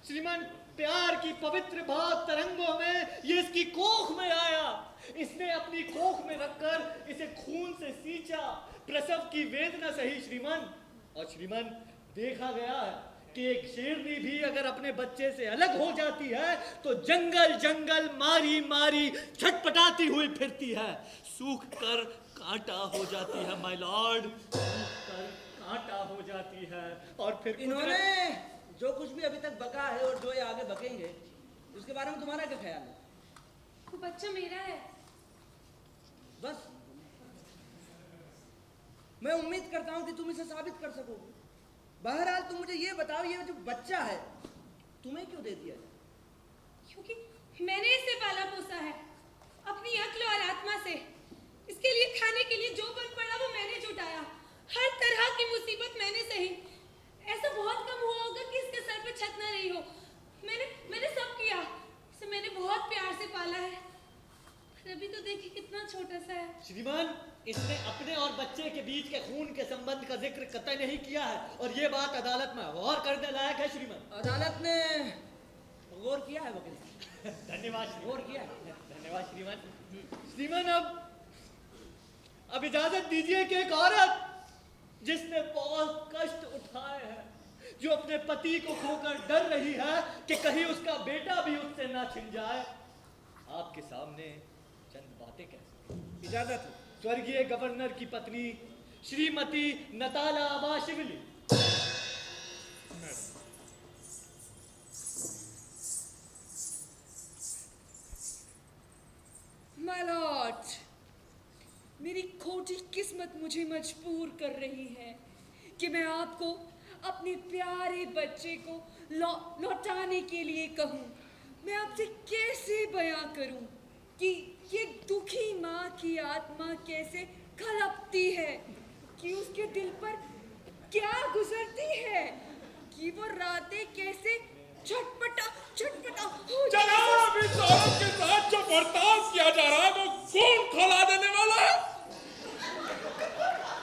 श्रीमान, प्यार की पवित्र भाव तरंगों में ये इसकी कोख में आया। इसने अपनी कोख में रखकर इसे खून से सींचा, प्रसव की वेदना सही श्रीमान। और श्रीमान, देखा गया है कि एक शेरनी भी अगर अपने बच्चे से अलग हो जाती है तो जंगल जंगल मारी मारी छटपटाती हुई फिरती है, सूख कर कांटा हो जाती है माय लॉर्ड, सूख कर कांटा हो जाती है। और फिर इन्होंने जो कुछ भी अभी तक बका है और जो ये आगे बकेंगे, उसके बारे में तुम्हारा क्या ख्याल है? वो बच्चा मेरा है। बस मैं उम्मीद करता हूं कि तुम इसे साबित कर सकोगे। बहरहाल तुम मुझे ये बताओ, ये जो बच्चा है तुम्हें क्यों दे दिया? क्योंकि मैंने इसे पाला पोसा है अपनी अक्ल और आत्मा से। इसके लिए खाने के लिए जो बन पड़ा वो मैंने जुटाया, हर तरह की मुसीबत मैंने सही। ऐसा बहुत कम हुआ होगा कि इसके सर पे छत न रही हो। मैंने सब किया। इसे मैंने बहुत प्यार से पाला है। पर अभी तो देखिए कितना छोटा सा है। श्रीमान, इसने अपने और बच्चे के बीच के खून के संबंध का जिक्र कतई नहीं किया है और ये बात अदालत में गौर करने लायक है श्रीमान। अदालत ने गौर किया है वकील। धन्यवाद श्रीमान। गौर किया है। धन्यवाद श्रीमान। श्रीमान, अब इजाजत दीजिए कि एक औरत जिसने बहुत कष्ट उठाए हैं, जो अपने पति को खोकर डर रही है कि कहीं उसका बेटा भी उससे ना छिन जाए, आपके सामने चंद बातें कह सकती। इजाजत है। स्वर्गीय गवर्नर की पत्नी श्रीमती नताला आबाशिवली। माय लॉर्ड, मेरी खोटी किस्मत मुझे मजबूर कर रही है कि मैं आपको अपने प्यारे बच्चे को लौटाने के लिए कहूँ। मैं आपसे कैसे बयां करूँ कि ये दुखी माँ की आत्मा कैसे कलपती है, कि उसके दिल पर क्या गुजरती है, कि वो रातें कैसे छटपटा हो जनाब, इस औरत के साथ जो बर्ताव किया जा रहा है वो खून खौला देने वाला है।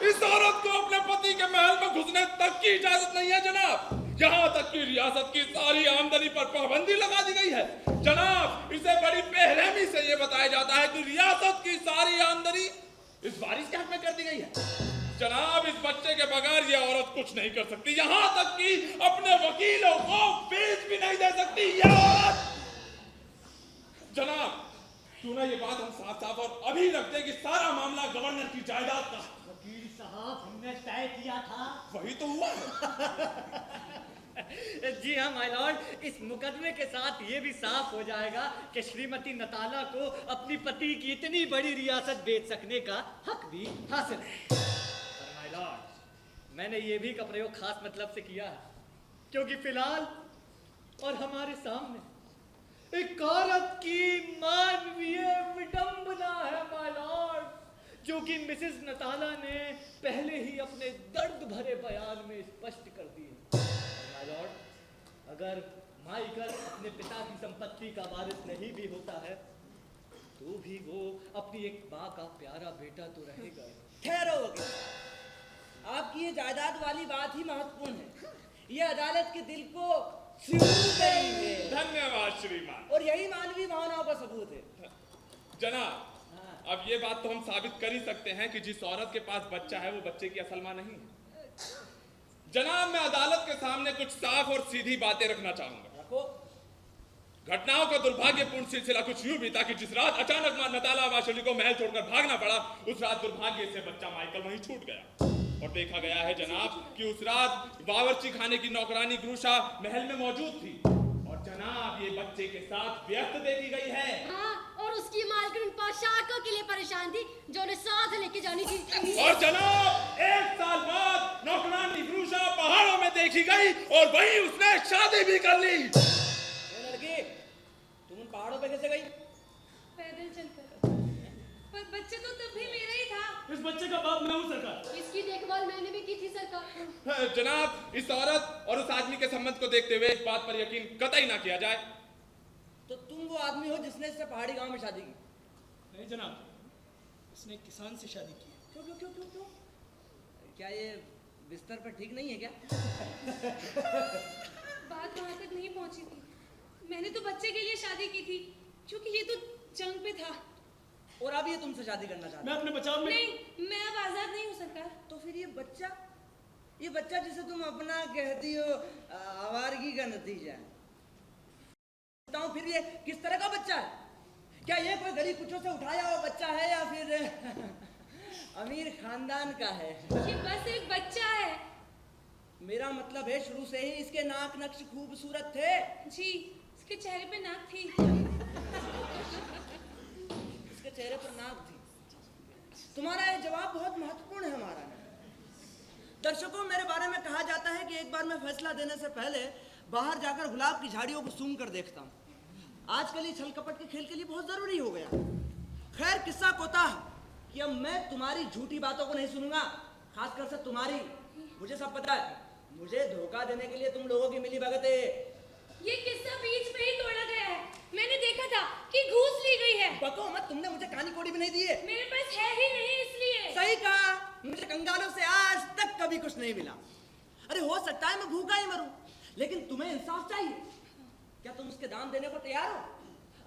इस औरत को अपने पति के महल में घुसने तक की इजाजत नहीं है जनाब। यहाँ तक कि रियासत की सारी आमदनी पर पाबंदी लगा दी गई है। जनाब, इसे बड़ी बेरहमी से ये बताया जाता है कि रियासत की सारी आमदनी इस बारिश के हक में कर दी गई है। जनाब, इस बच्चे के बगैर ये औरत कुछ नहीं कर सकती, यहाँ तक कि अपने वकीलों को फीस भी नहीं दे सकती ये औरत। जनाब, क्यों ना ये बात हम साफ साफ और अभी रखते कि सारा मामला गवर्नर की जायदाद का। वकील साहब, हमने तय किया था। वही तो हुआ। जी हाँ माय लॉर्ड, इस मुकदमे के साथ ये भी साफ हो जाएगा कि श्रीमती नताला को अपनी पति की इतनी बड़ी रियासत बेच सकने का हक भी हासिल है। पर माय लॉर्ड, मैंने ये भी का प्रयोग खास मतलब से किया है, क्योंकि फिलहाल और हमारे सामने एक औरत की मानवीय विडंबना है माय लॉर्ड, जो कि मिसेस नताला ने पहले ही अपने दर्द भरे बयान में स्पष्ट कर दी है। माय लॉर्ड, अगर माइकल अपने पिता की संपत्ति का वारिस नहीं भी होता है तो भी वो अपनी एक माँ का प्यारा बेटा तो रहेगा। ठहरो वकील, आपकी ये जायदाद वाली बात ही महत्वपूर्ण है। ये अदालत के दिल को छू गई है। धन्यवाद श्रीमान। और यही मानवीय भावनाओं का सबूत है। जनाब, अब ये बात तो हम साबित कर ही सकते हैं कि जिस औरत के पास बच्चा है वो बच्चे की असल मां नहीं है। जनाब, मैं अदालत के सामने कुछ साफ और सीधी बातें रखना चाहूंगा। रखो। घटनाओं का दुर्भाग्यपूर्ण सिलसिला कुछ यूं बीता कि जिस रात अचानक मां नताला वाशुली को महल छोड़कर भागना पड़ा, उस रात दुर्भाग्य से बच्चा माइकल वहीं छूट गया। और देखा गया है जनाब कि उस रात बावर्ची खाने की नौकरानी ग्रूशा महल में मौजूद थी। और जनाब, ये बच्चे के साथ व्यक्त देखी गई है। हाँ, और उसकी मालकिन पोशाकों के लिए परेशान थी जो उन्हें साथ लेके जानी थी। और जनाब, 1 साल बाद नौकरानी ग्रूशा पहाड़ों में देखी गई और वहीं उसने शादी भी कर ली। लड़की, तुम उन पहाड़ों पे कैसे गई? पैदल चलकर। पर बच्चे तो तब भी मेरा ही था। इस बच्चे का बाप मैं हूँ सरकार। इसकी देखभाल मैंने भी की थी सरकार। जनाब, इस औरत और उस आदमी के संबंध को देखते हुए इस बात पर यकीन कतई ना किया जाए। तो तुम वो आदमी हो जिसने इससे पहाड़ी गांव में शादी की? नहीं जनाब, उसने किसान से शादी की। क्यों क्यों क्यों क्यों क्यों? क्या ये बिस्तर पर ठीक नहीं है क्या? बात वहां तक नहीं पहुंची थी। मैंने तो बच्चे के लिए शादी की थी, क्योंकि ये तो जंग पे था। और अब ये तुमसे शादी करना चाहता मैं अपने बचाव में। नहीं, मैं अब आजाद नहीं हूँ सरकार। तो फिर ये बच्चा जिसे तुम अपना कहती हो आवारगी का नतीजा है। फिर ये किस तरह का बच्चा है? क्या ये कोई गरीब कुछों से उठाया हुआ बच्चा है या फिर अमीर खानदान का है? ये बस एक बच्चा है। मेरा मतलब है शुरू से ही इसके नाक नक्श खूबसूरत थे। जी, इसके चेहरे पे नाक थी। इसके चेहरे पर नाक थी। तुम्हारा ये जवाब बहुत महत्वपूर्ण है हमारा। दर्शकों, मेरे बारे में कहा जाता है कि एक बार मैं फैसला देने से पहले बाहर जाकर गुलाब की झाड़ियों को सूंघ कर देखता हूँ। आजकल ये छल कपट के खेल के लिए बहुत जरूरी हो गया। खैर, किस्सा कोता कि अब मैं तुम्हारी झूठी बातों को नहीं सुनूंगा, खासकर से तुम्हारी। मुझे सब पता है, मुझे धोखा देने के लिए तुम लोगों की मिली भगत है। ये किस्सा बीच में ही तोड़ा गया है। मैंने देखा था कि घूस ली गई है। बको मत, तुमने मुझे कहानी कोड़ी भी नहीं दी है। मेरे पास है ही नहीं, इसलिए। सही कहा, मुझे कंगालों से आज तक कभी कुछ नहीं मिला। अरे हो सकता है मैं भूखा ही मरूं, लेकिन तुम्हें इंसाफ चाहिए। क्या तुम उसके दाम देने को तैयार हो?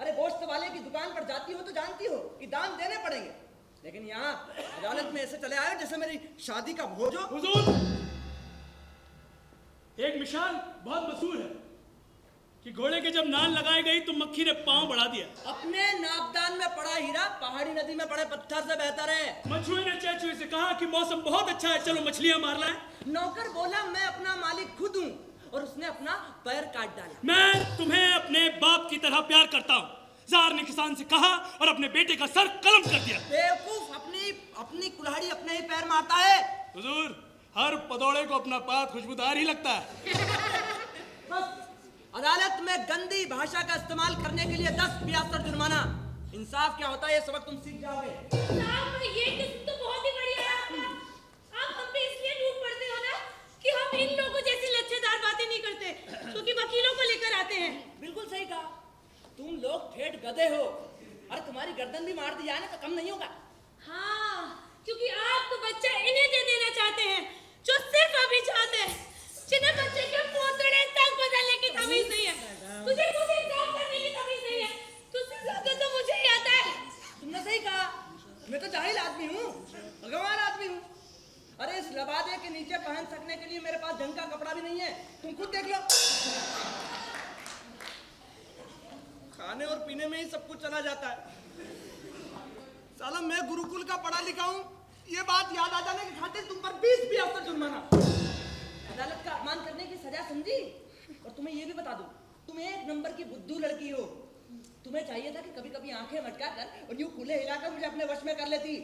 अरे गोश्त वाले की दुकान पर जाती हो तो जानती हो कि दाम देने पड़ेंगे, लेकिन यहाँ अदालत में ऐसे चले आए जैसे मेरी शादी का भोज हो। हुजूर, एक मिसाल बहुत मशहूर है कि घोड़े के जब नाल लगाई गई तो मक्खी ने पांव बढ़ा दिया। अपने नापदान में पड़ा हीरा पहाड़ी नदी में पड़े पत्थर से बेहतर है। मछुए ने चेचुए से कहा कि मौसम बहुत अच्छा है, चलो मछलियां मार लाएं। नौकर बोला मैं अपना मालिक खुद हूँ, और उसने अपना पैर काट डाला। मैं तुम्हें अपने बाप की तरह प्यार करता हूँ। जार ने किसान से कहा और अपने बेटे का सर कलम कर दिया। बेवकूफ, अपनी कुल्हाड़ी अपने ही पैर मारता है। हुजूर, हर पदौड़े को अपना पात खुशबूदार ही लगता है। बस, अदालत में गंदी भाषा का इस्तेमाल करने के लिए 10 पियासर जुर्माना। इंसाफ क्या होता है ये सबक तुम सीख जाओगे। साहब, ये किस्सा तो बहुत ही बढ़िया है। आप हम पे इसलिए टूट पड़ते हो ना कि हम इन लोगों जैसी लच्छेदार बातें नहीं करते, क्योंकि वकीलों को लेकर आते हैं। बिल्कुल सही कहा, तुम लोग ठेठ गधे हो। अरे तुम्हारी गर्दन भी मार दी जाए ना तो कम नहीं होगा। हाँ, क्योंकि आप तो बच्चा इन्हें दे देना चाहते हैं जो सिर्फ अभी चाहते हैं, जिन्हें बच्चे के पोतड़े तक बदलने की तमीज नहीं है। तुझे खुद इंसाफ करने की तमीज नहीं है। तुझसे ज्यादा तो मुझे ही आता है। तुमने सही कहा, मैं तो जाहिल आदमी हूँ, भगवान आदमी हूँ। अरे इस लबादे के नीचे पहन सकने के लिए मेरे पास ढंग का कपड़ा भी नहीं है, तुम खुद देख लो। खाने और पीने में ही सब कुछ चला जाता है। साला मैं गुरुकुल का पढ़ा लिखा हूँ, ये बात याद आ जाने की खातिर तुम पर 20 जुर्माना। अदालत का अपमान करने की सजा समझी। और तुम्हें ये भी बता दूं, तुम एक नंबर की बुद्धू लड़की हो। तुम्हें चाहिए था कि कभी कभी आंखें मटका कर और यूं खुले हिलाकर मुझे अपने वश में कर लेती,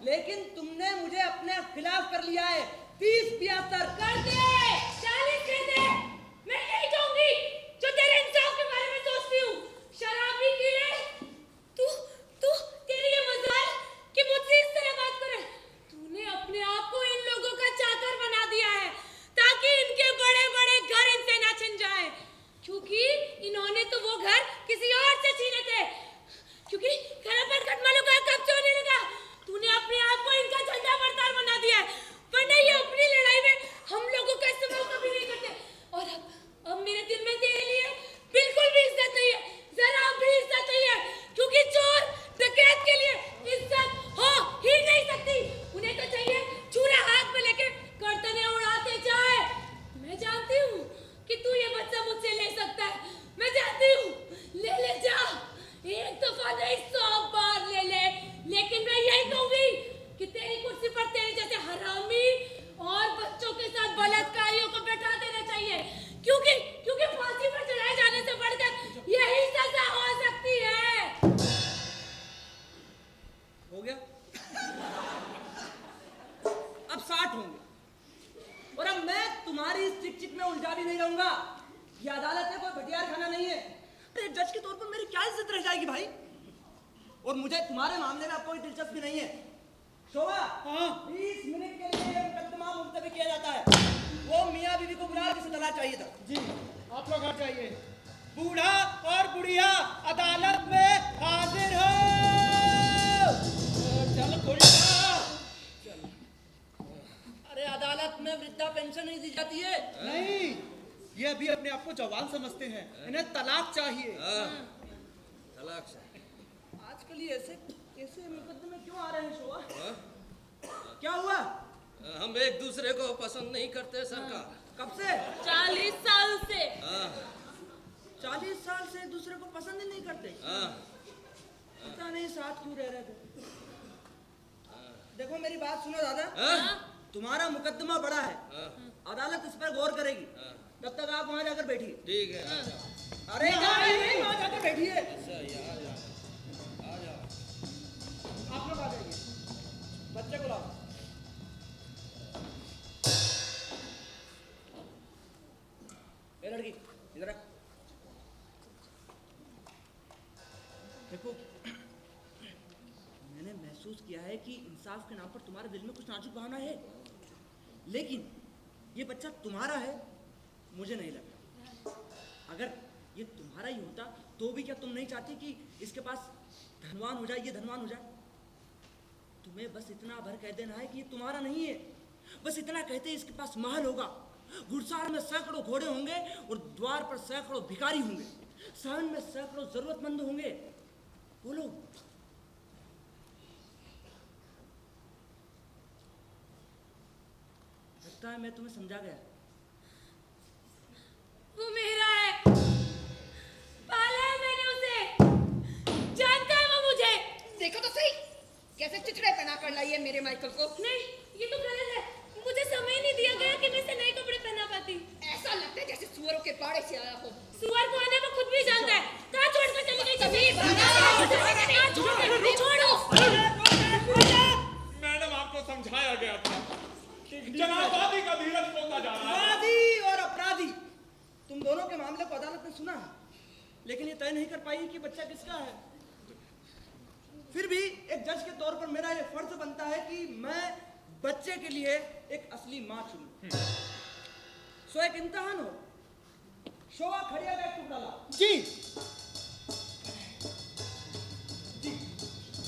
लेकिन तुमने मुझे अपने खिलाफ कर लिया है। 30-72 कर दे, 40 कर दे। मैं नहीं कहूंगी जो तेरे इंसाफ के बारे में सोचती हूँ। शराबी कीड़े, तू तेरी ये मजाल कि मुझसे इस तरह बात करे। तूने अपने आप को इन लोगों का चाकर बना दिया है ताकि इनके बड़े बड़े घर इनसे ना छिन जाए, क्योंकि इन्होंने तो वो घर किसी और से छीने थे। क्योंकि घर पर खटमलों का कब्जा होने लगा, तूने अपने आप को इनका झंडा बरदार बना दिया है। वरना ये अपनी लड़ाई में हम लोगों का इस्तेमाल कभी नहीं करते। और अब मेरे दिल में तेरे लिए बिल्कुल भी इज्जत नहीं है, जरा भी इज्जत नहीं है, क्योंकि चोर डकैत के लिए इज्जत हो ही नहीं सकती। उन्हें तो चाहिए छुरा हाथ में लेके गर्दनें उड़ाते जाए। मैं जानती हूँ कि तू ये बच्चा मुझसे ले सकता है, मैं जानती हूँ। ले जा, एक दफा नहीं 100 बार ले, लेकिन मैं यही कहूंगी कि तेरी कुर्सी पर तेरे जैसे हरामी और बच्चों के साथ बलात्कारियों को बैठा देना चाहिए, क्योंकि फांसी पर चढ़ाए जाने से बढ़कर यही सजा हो सकती है। हो गया? अब 60 होंगे। और अब मैं तुम्हारी इस चिक में उलझा भी नहीं रहूंगा। ये अदालत है, कोई भटियार खाना नहीं है। अरे जज के तौर पर मेरी क्या इज्जत रह जाएगी भाई? और मुझे तुम्हारे मामले में अब कोई दिलचस्पी नहीं है। शोभा, 20 मिनट के लिए ये मुकदमा मुलतवी किया जाता है। वो मियाँ बीवी को बुला के सलाह चाहिए था। जी, आप लोग आ जाइए। बूढ़ा और बुढ़िया अदालत में हाजिर हो। चल गुंडा, अरे अदालत में वृद्धा पेंशन नहीं दी जाती है। नहीं, ये अभी अपने आप को जवान समझते हैं, इन्हें तलाक चाहिए। तलाक से आजकल ये ऐसे मुकदमे क्यों आ रहे हैं शोभा? क्या हुआ? हम एक दूसरे को पसंद नहीं करते सरकार। कब से? 40 साल से। 40 साल से एक दूसरे को पसंद ही नहीं करते। पता नहीं साथ क्यों रह रहे थे। देखो मेरी बात सुनो दादा, तुम्हारा मुकदमा बड़ा है, अदालत इस पर गौर करेगी। तब तक आप वहां जाकर बैठिए। ठीक है, अरे नहीं, वहां जाकर बैठिए। आप लोग आ जाइए, बच्चे को लाओ। ए लड़की, इधर आ। देखो, मैंने महसूस किया है कि इंसाफ के नाम पर तुम्हारे दिल में कुछ नाजुक भावना है, लेकिन ये बच्चा तुम्हारा है मुझे नहीं लगता। अगर ये तुम्हारा ही होता तो भी क्या तुम नहीं चाहती कि इसके पास धनवान हो जाए, ये धनवान हो जाए? तुम्हें बस इतना भर कह देना है कि ये तुम्हारा नहीं है। बस इतना कहते ही इसके पास महल होगा, घुड़सार में सैकड़ों घोड़े होंगे और द्वार पर सैकड़ों भिखारी होंगे, सहन में सैकड़ों जरूरतमंद होंगे। बोलो, लगता है मैं तुम्हें समझा गया। वो मेरा है, पाला है मैंने उसे, जानता है वो मुझे। देखो तो सही, कैसे चिथड़े पहना कर लाई है मेरे माइकल को। नहीं, ये तो गलत है। मुझे समय नहीं दिया गया कि मैं इसे नए कपड़े पहना पाती। ऐसा लगता है जैसे सुअरों के पाड़े से आया हो। सुअर को आने वो खुद भी जानता है। कहाँ छोड़कर चली गई छोड़ो। मैडम आपको समझाया गया था। जनाब वादी का धीरज खोता जा रहा है। वादी और अपराधी, तुम दोनों के मामले को अदालत ने सुना, लेकिन ये तय नहीं कर पाई कि बच्चा किसका है। फिर भी एक जज के तौर पर मेरा ये फर्ज बनता है कि मैं बच्चे के लिए एक असली मां चुनूं। सो एक इम्तिहान हो। शोभा, खड़िया का एक टुकड़ा ला। जी।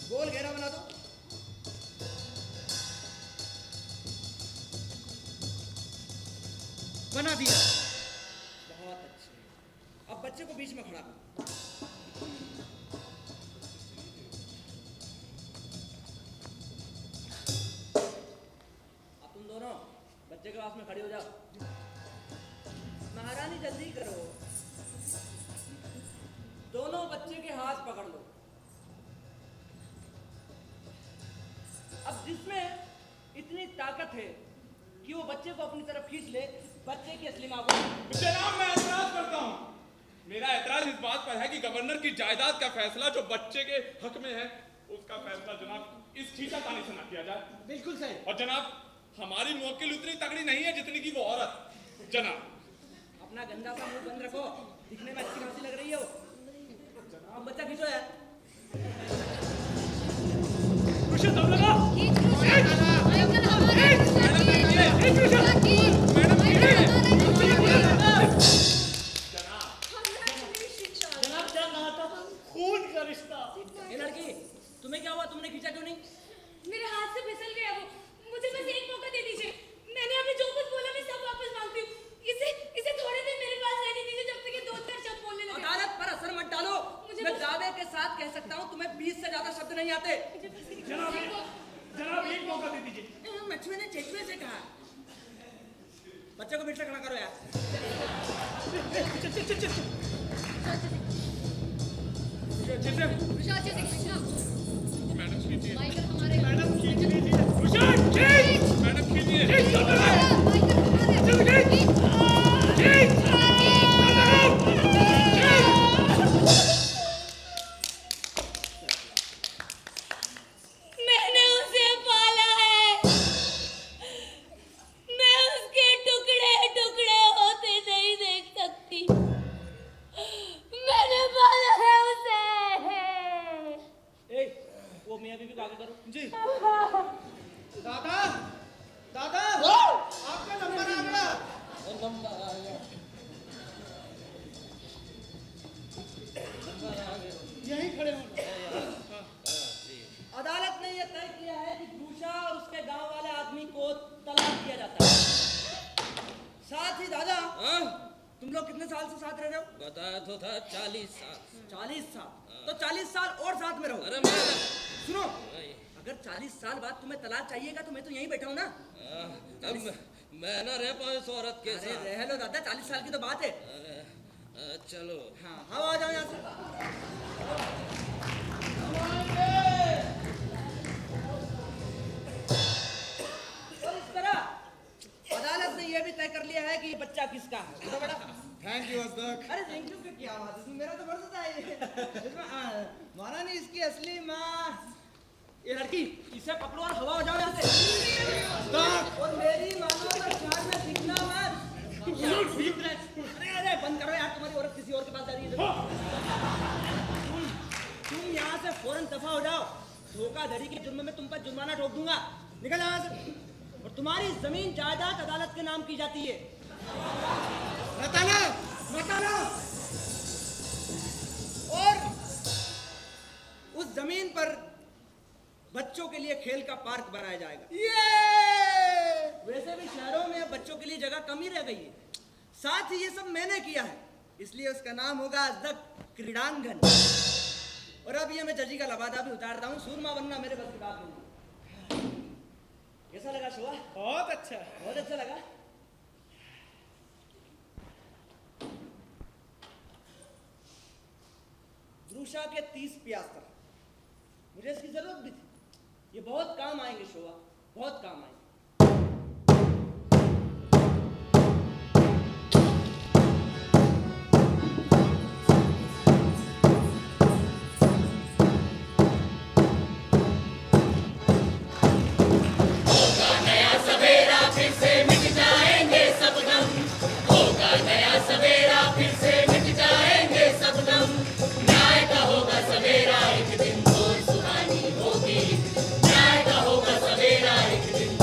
गोल घेरा बना दो। बना दिया। बहुत अच्छे। अब बच्चे को बीच में खड़ा करो। अब तुम दोनों बच्चे के पास में खड़े हो जाओ। महारानी जल्दी करो। दोनों बच्चे के हाथ पकड़ लो। अब जिसमें ताकत है कि वो बच्चे को अपनी तरफ खींच ले, बच्चे की असली माँ को। जनाब मैं ऐतराज करता हूँ। मेरा ऐतराज इस बात पर है कि गवर्नर की जायदाद का फैसला जो बच्चे के हक में है, उसका फैसला जनाब इस खींचातानी से ना किया जाए। बिल्कुल सही। और जनाब हमारी मुवक्किल उतनी तगड़ी नहीं है जितनी की वो औरत। जनाब अपना गंदा सा मुंह बंद रखो, दिखने में अच्छी खासी लग रही हो। अब बच्चा खींचो यार। जनाब क्या कहा था? खून का रिश्ता। ये लड़की, तुम्हें क्या हुआ? तुमने खींचा क्यों नहीं? मेरे हाथ से फिसल गया वो। मुझे बस एक मौका दे दीजिए। मैंने अभी जो कुछ बोला मैं सब वापस मांगती हूँ। इसे थोड़े दिन मेरे पास रहने दीजिए जब तक ये 2-4 शब्द बोलने लगे। अदालत पर असर मत डालो। मैं दावे के साथ कह सकता हूँ तुम्हें 20 से ज्यादा शब्द नहीं आते। जनाब एक मौका दे दीजिए। लक्ष्मी ने चेचुए से कहा। बच्चे को फिर से खड़ा करो यार। मैडम खींचिए। मैडम खींच लीजिए। मैडम खींचिए। मैंने उसे पाला है। मैं उसके टुकड़े टुकड़े होते नहीं देख सकती। मैंने पाला है उसे। ए, वो मियाँ बीवी को आगे करो। जी दादा दादा आपका नंबर आ गया। यहीं खड़े हो। अदालत ने यह तय किया है कि भूषा और उसके गांव वाले आदमी को तलाक दिया जाता है। साथ ही दादा, तुम लोग कितने साल से साथ रह रहे हो? बताया तो था 40 साल। 40 साल। तो 40 साल और साथ में रहो। अरे मैं सुनो, अगर 40 साल बाद तुम्हें तलाक चाहिएगा तो मैं तो यहीं बैठा हूँ ना। अब मैं ना रह पाऊँ इस औरत के अरे साथ। रह लो दादा, 40 साल की तो बात है। चलो। हाँ हाँ, आ जाओ यहाँ से। और इस तरह अदालत ने यह भी तय कर लिया है कि ये बच्चा किसका है। तो बेटा, थैंक यू अजदक। अरे थैंक यू क्या बात है, इसमें मेरा तो मर्द था ये। इसमें माना नहीं इसकी असली माँ। ये लड़की, इसे पकड़ो और हवा हो जाओ यहाँ से। और मेरी मानो तो चार में दिखना मत। अरे बंद करो यार, तुम्हारी औरत किसी और के पास जा रही है। तुम यहाँ से फौरन दफा हो जाओ। धोखाधड़ी के जुर्म में तुम पर जुर्माना ठोक दूंगा। निकल यहाँ से। और तुम्हारी जमीन जायदाद अदालत के नाम की जाती है। नताला और उस जमीन पर बच्चों के लिए खेल का पार्क बनाया जाएगा। वैसे भी शहरों में बच्चों के लिए जगह कम ही रह गई है। साथ ही ये सब मैंने किया है, इसलिए उसका नाम होगा अजदक क्रीड़ांगन। और अब ये मैं जजी का लबादा भी उतारता हूँ। सूरमा बनना मेरे बस की बात नहीं। कैसा लगा शोभा? बहुत अच्छा। बहुत अच्छा लगा। द्रुषा के 30 पियास्त्र मुझे इसकी जरूरत भी थी। ये बहुत काम आएंगे शोभा, बहुत काम आएंगे। सवेरा एक दिन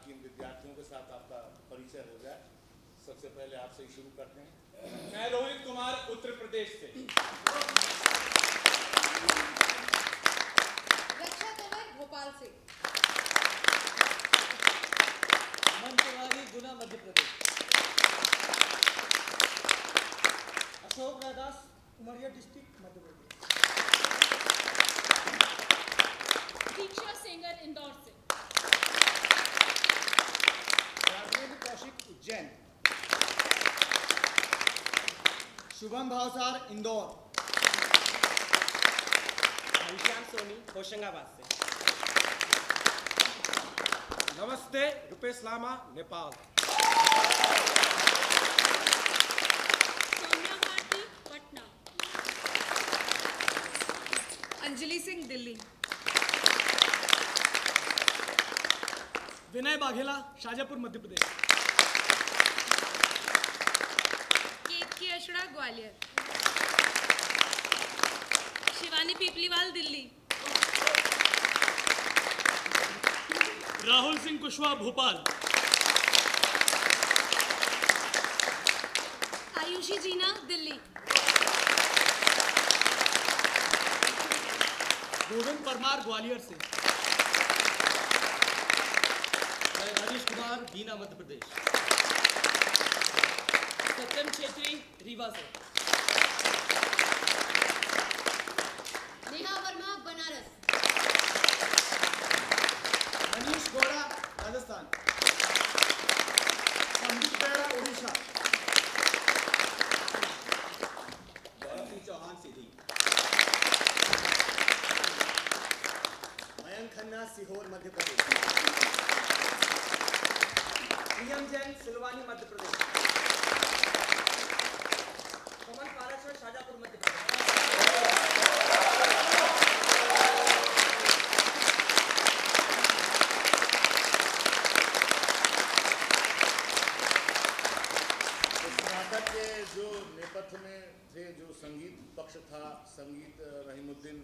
ताकि इन विद्यार्थियों के साथ आपका परिचय हो जाए। सबसे पहले आपसे ही शुरू करते हैं। मैं रोहित कुमार उत्तर प्रदेश से। रक्षा कंवर भोपाल से। मन तिवारी गुना मध्य प्रदेश। अशोक रायदास उमरिया डिस्ट्रिक्ट मध्य प्रदेश। दीक्षा सेंगर इंदौर से। राजेंद्र कौशिक उज्जैन। शुभम भावसार इंदौर। घनश्याम सोनी होशंगाबाद से। नमस्ते, रुपेश लामा, नेपाल। सौम्या भारती पटना। अंजलि सिंह दिल्ली। विनय बाघेला शाजापुर मध्य प्रदेश। केतकी अशड़ा ग्वालियर। शिवानी पीपलीवाल दिल्ली। राहुल सिंह कुशवाहा भोपाल। आयुषी जीना दिल्ली। गोविंद परमार ग्वालियर से। मैं राजेश कुमार बीना मध्य प्रदेश। सत्यम छेत्री रीवा से। नेहा वर्मा बनारस। मनीष गौड़ा राजस्थान। संदीप बेड़ा उड़ीसा। चौहान सीधी। मयंक खन्ना सीहोर मध्य प्रदेश। प्रियम जैन सिलवानी मध्य प्रदेश। कमल पाराशर शाजापुर मध्य प्रदेश। इस नाटक के जो नेपथ्य में थे, जो संगीत पक्ष था, संगीत रहीमुद्दीन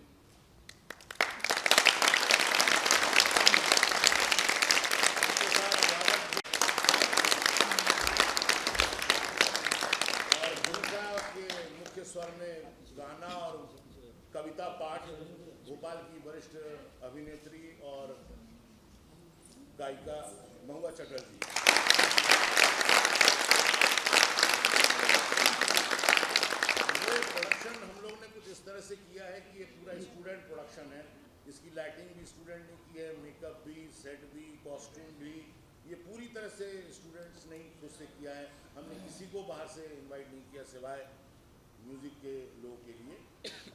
और भूमिका के मुख्य स्वर में गाना और कविता पाठ भोपाल की वरिष्ठ अभिनेत्री और गायिका महुआ चटर्जी। प्रोडक्शन हम लोग ने कुछ इस तरह से किया है कि ये पूरा स्टूडेंट प्रोडक्शन है। इसकी लाइटिंग भी स्टूडेंट ने की है, मेकअप भी, सेट भी, कॉस्ट्यूम भी, ये पूरी तरह से स्टूडेंट्स ने ही खुद से किया है। हमने किसी को बाहर से इनवाइट नहीं किया सिवाय म्यूजिक के लोगों के लिए,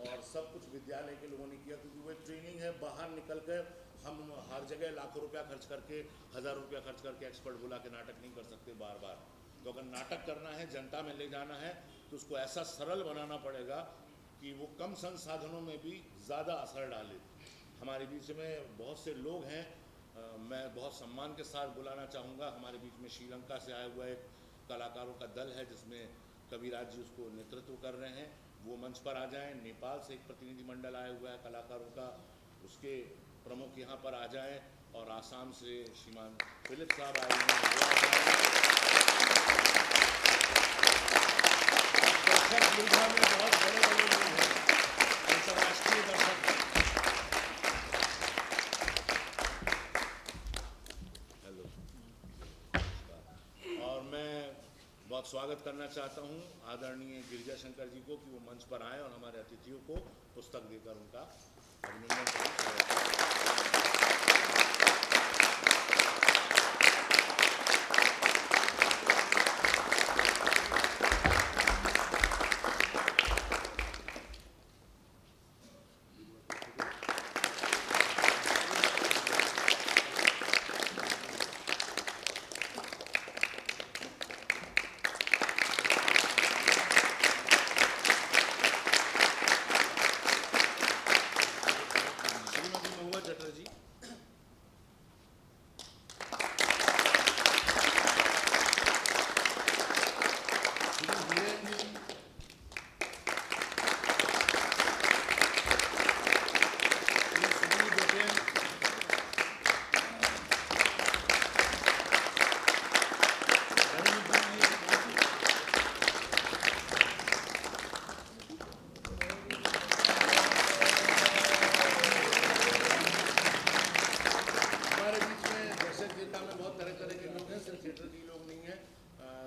और सब कुछ विद्यालय के लोगों ने किया, क्योंकि वो ट्रेनिंग है। बाहर निकल कर हम हर जगह लाखों रुपया खर्च करके, हज़ारों रुपया खर्च करके एक्सपर्ट बुला के नाटक नहीं कर सकते बार बार। तो अगर नाटक करना है, जनता में ले जाना है, तो उसको ऐसा सरल बनाना पड़ेगा कि वो कम संसाधनों में भी ज़्यादा असर डाले। हमारे बीच में बहुत से लोग हैं, मैं बहुत सम्मान के साथ बुलाना चाहूँगा। हमारे बीच में श्रीलंका से आया हुआ एक कलाकारों का दल है, जिसमें कविराज जी उसको नेतृत्व कर रहे हैं, वो मंच पर आ जाएं। नेपाल से एक प्रतिनिधिमंडल आया हुआ है कलाकारों का, उसके प्रमुख यहाँ पर आ जाएं। और आसाम से श्रीमान फिलिप साहब आए हैं, दर्शक दीर्घा में बहुत बड़े बड़े लोग हैं, अंतर्राष्ट्रीय दर्शक हैं। हेलो, और मैं बहुत स्वागत करना चाहता हूं आदरणीय गिरिजा शंकर जी को कि वो मंच पर आए और हमारे अतिथियों को पुस्तक देकर उनका अभिनंदन करें।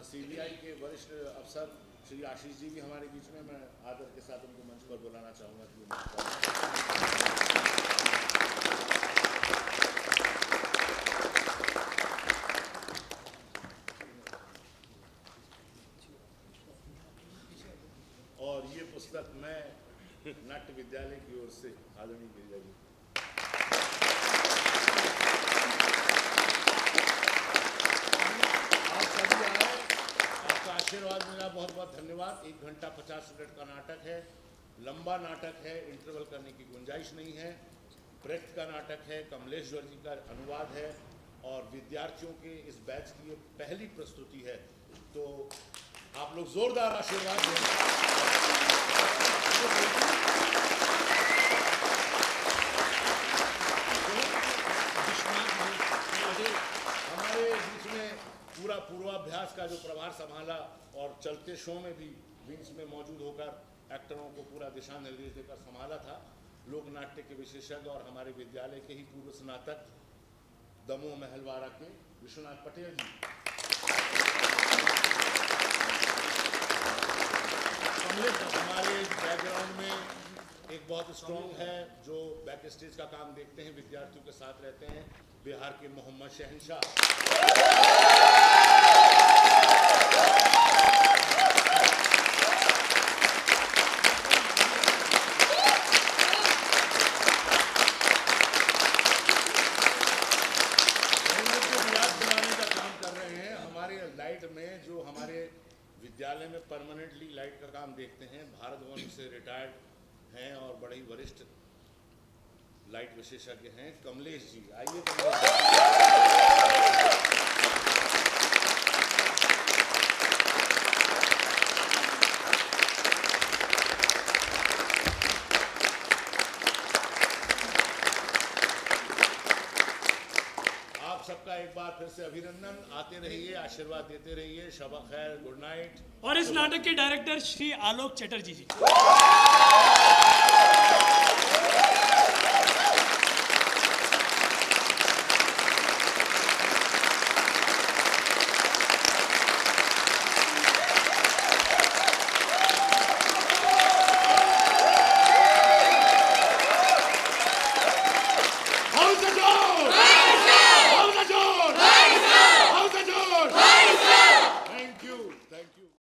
CBI के वरिष्ठ अफसर श्री आशीष जी भी हमारे बीच में, मैं आदर के साथ उनको मंच पर बुलाना चाहूँगा कि वो मंच पर। और ये पुस्तक मैं नाट्य विद्यालय की ओर से आदरणीय गिरिजा जी आशीर्वाद मिला, बहुत बहुत धन्यवाद। 1 घंटा 50 मिनट का नाटक है, लंबा नाटक है, इंटरवल करने की गुंजाइश नहीं है। ब्रेख्त का नाटक है, कमलेश जोर जी का अनुवाद है और विद्यार्थियों के इस बैच की ये पहली प्रस्तुति है, तो आप लोग जोरदार आशीर्वाद दें। हमारे बीच में पूरा पूर्वाभ्यास का जो प्रभार संभाला और चलते शो में भी विंग्स में मौजूद होकर एक्टरों को पूरा दिशा निर्देश देकर संभाला था लोक नाट्य के विशेषज्ञ और हमारे विद्यालय के ही पूर्व स्नातक दमोह महलवाड़ा के विश्वनाथ पटेल जी। कमलेश हमारे बैकग्राउंड में एक बहुत स्ट्रॉन्ग है, जो बैक स्टेज का काम देखते हैं, विद्यार्थियों के साथ रहते हैं, बिहार के मोहम्मद शहनशाह। जो हमारे विद्यालय में परमानेंटली लाइट का काम देखते हैं, भारत भवन से रिटायर्ड हैं और बड़े ही वरिष्ठ लाइट विशेषज्ञ हैं, कमलेश जी। आइए कमलेश जी। सबका एक बार फिर से अभिनंदन। आते रहिए, आशीर्वाद देते रहिए। शबा खैर, गुड नाइट। और इस नाटक के director Shri Alok Chatterjee ji. How's it going?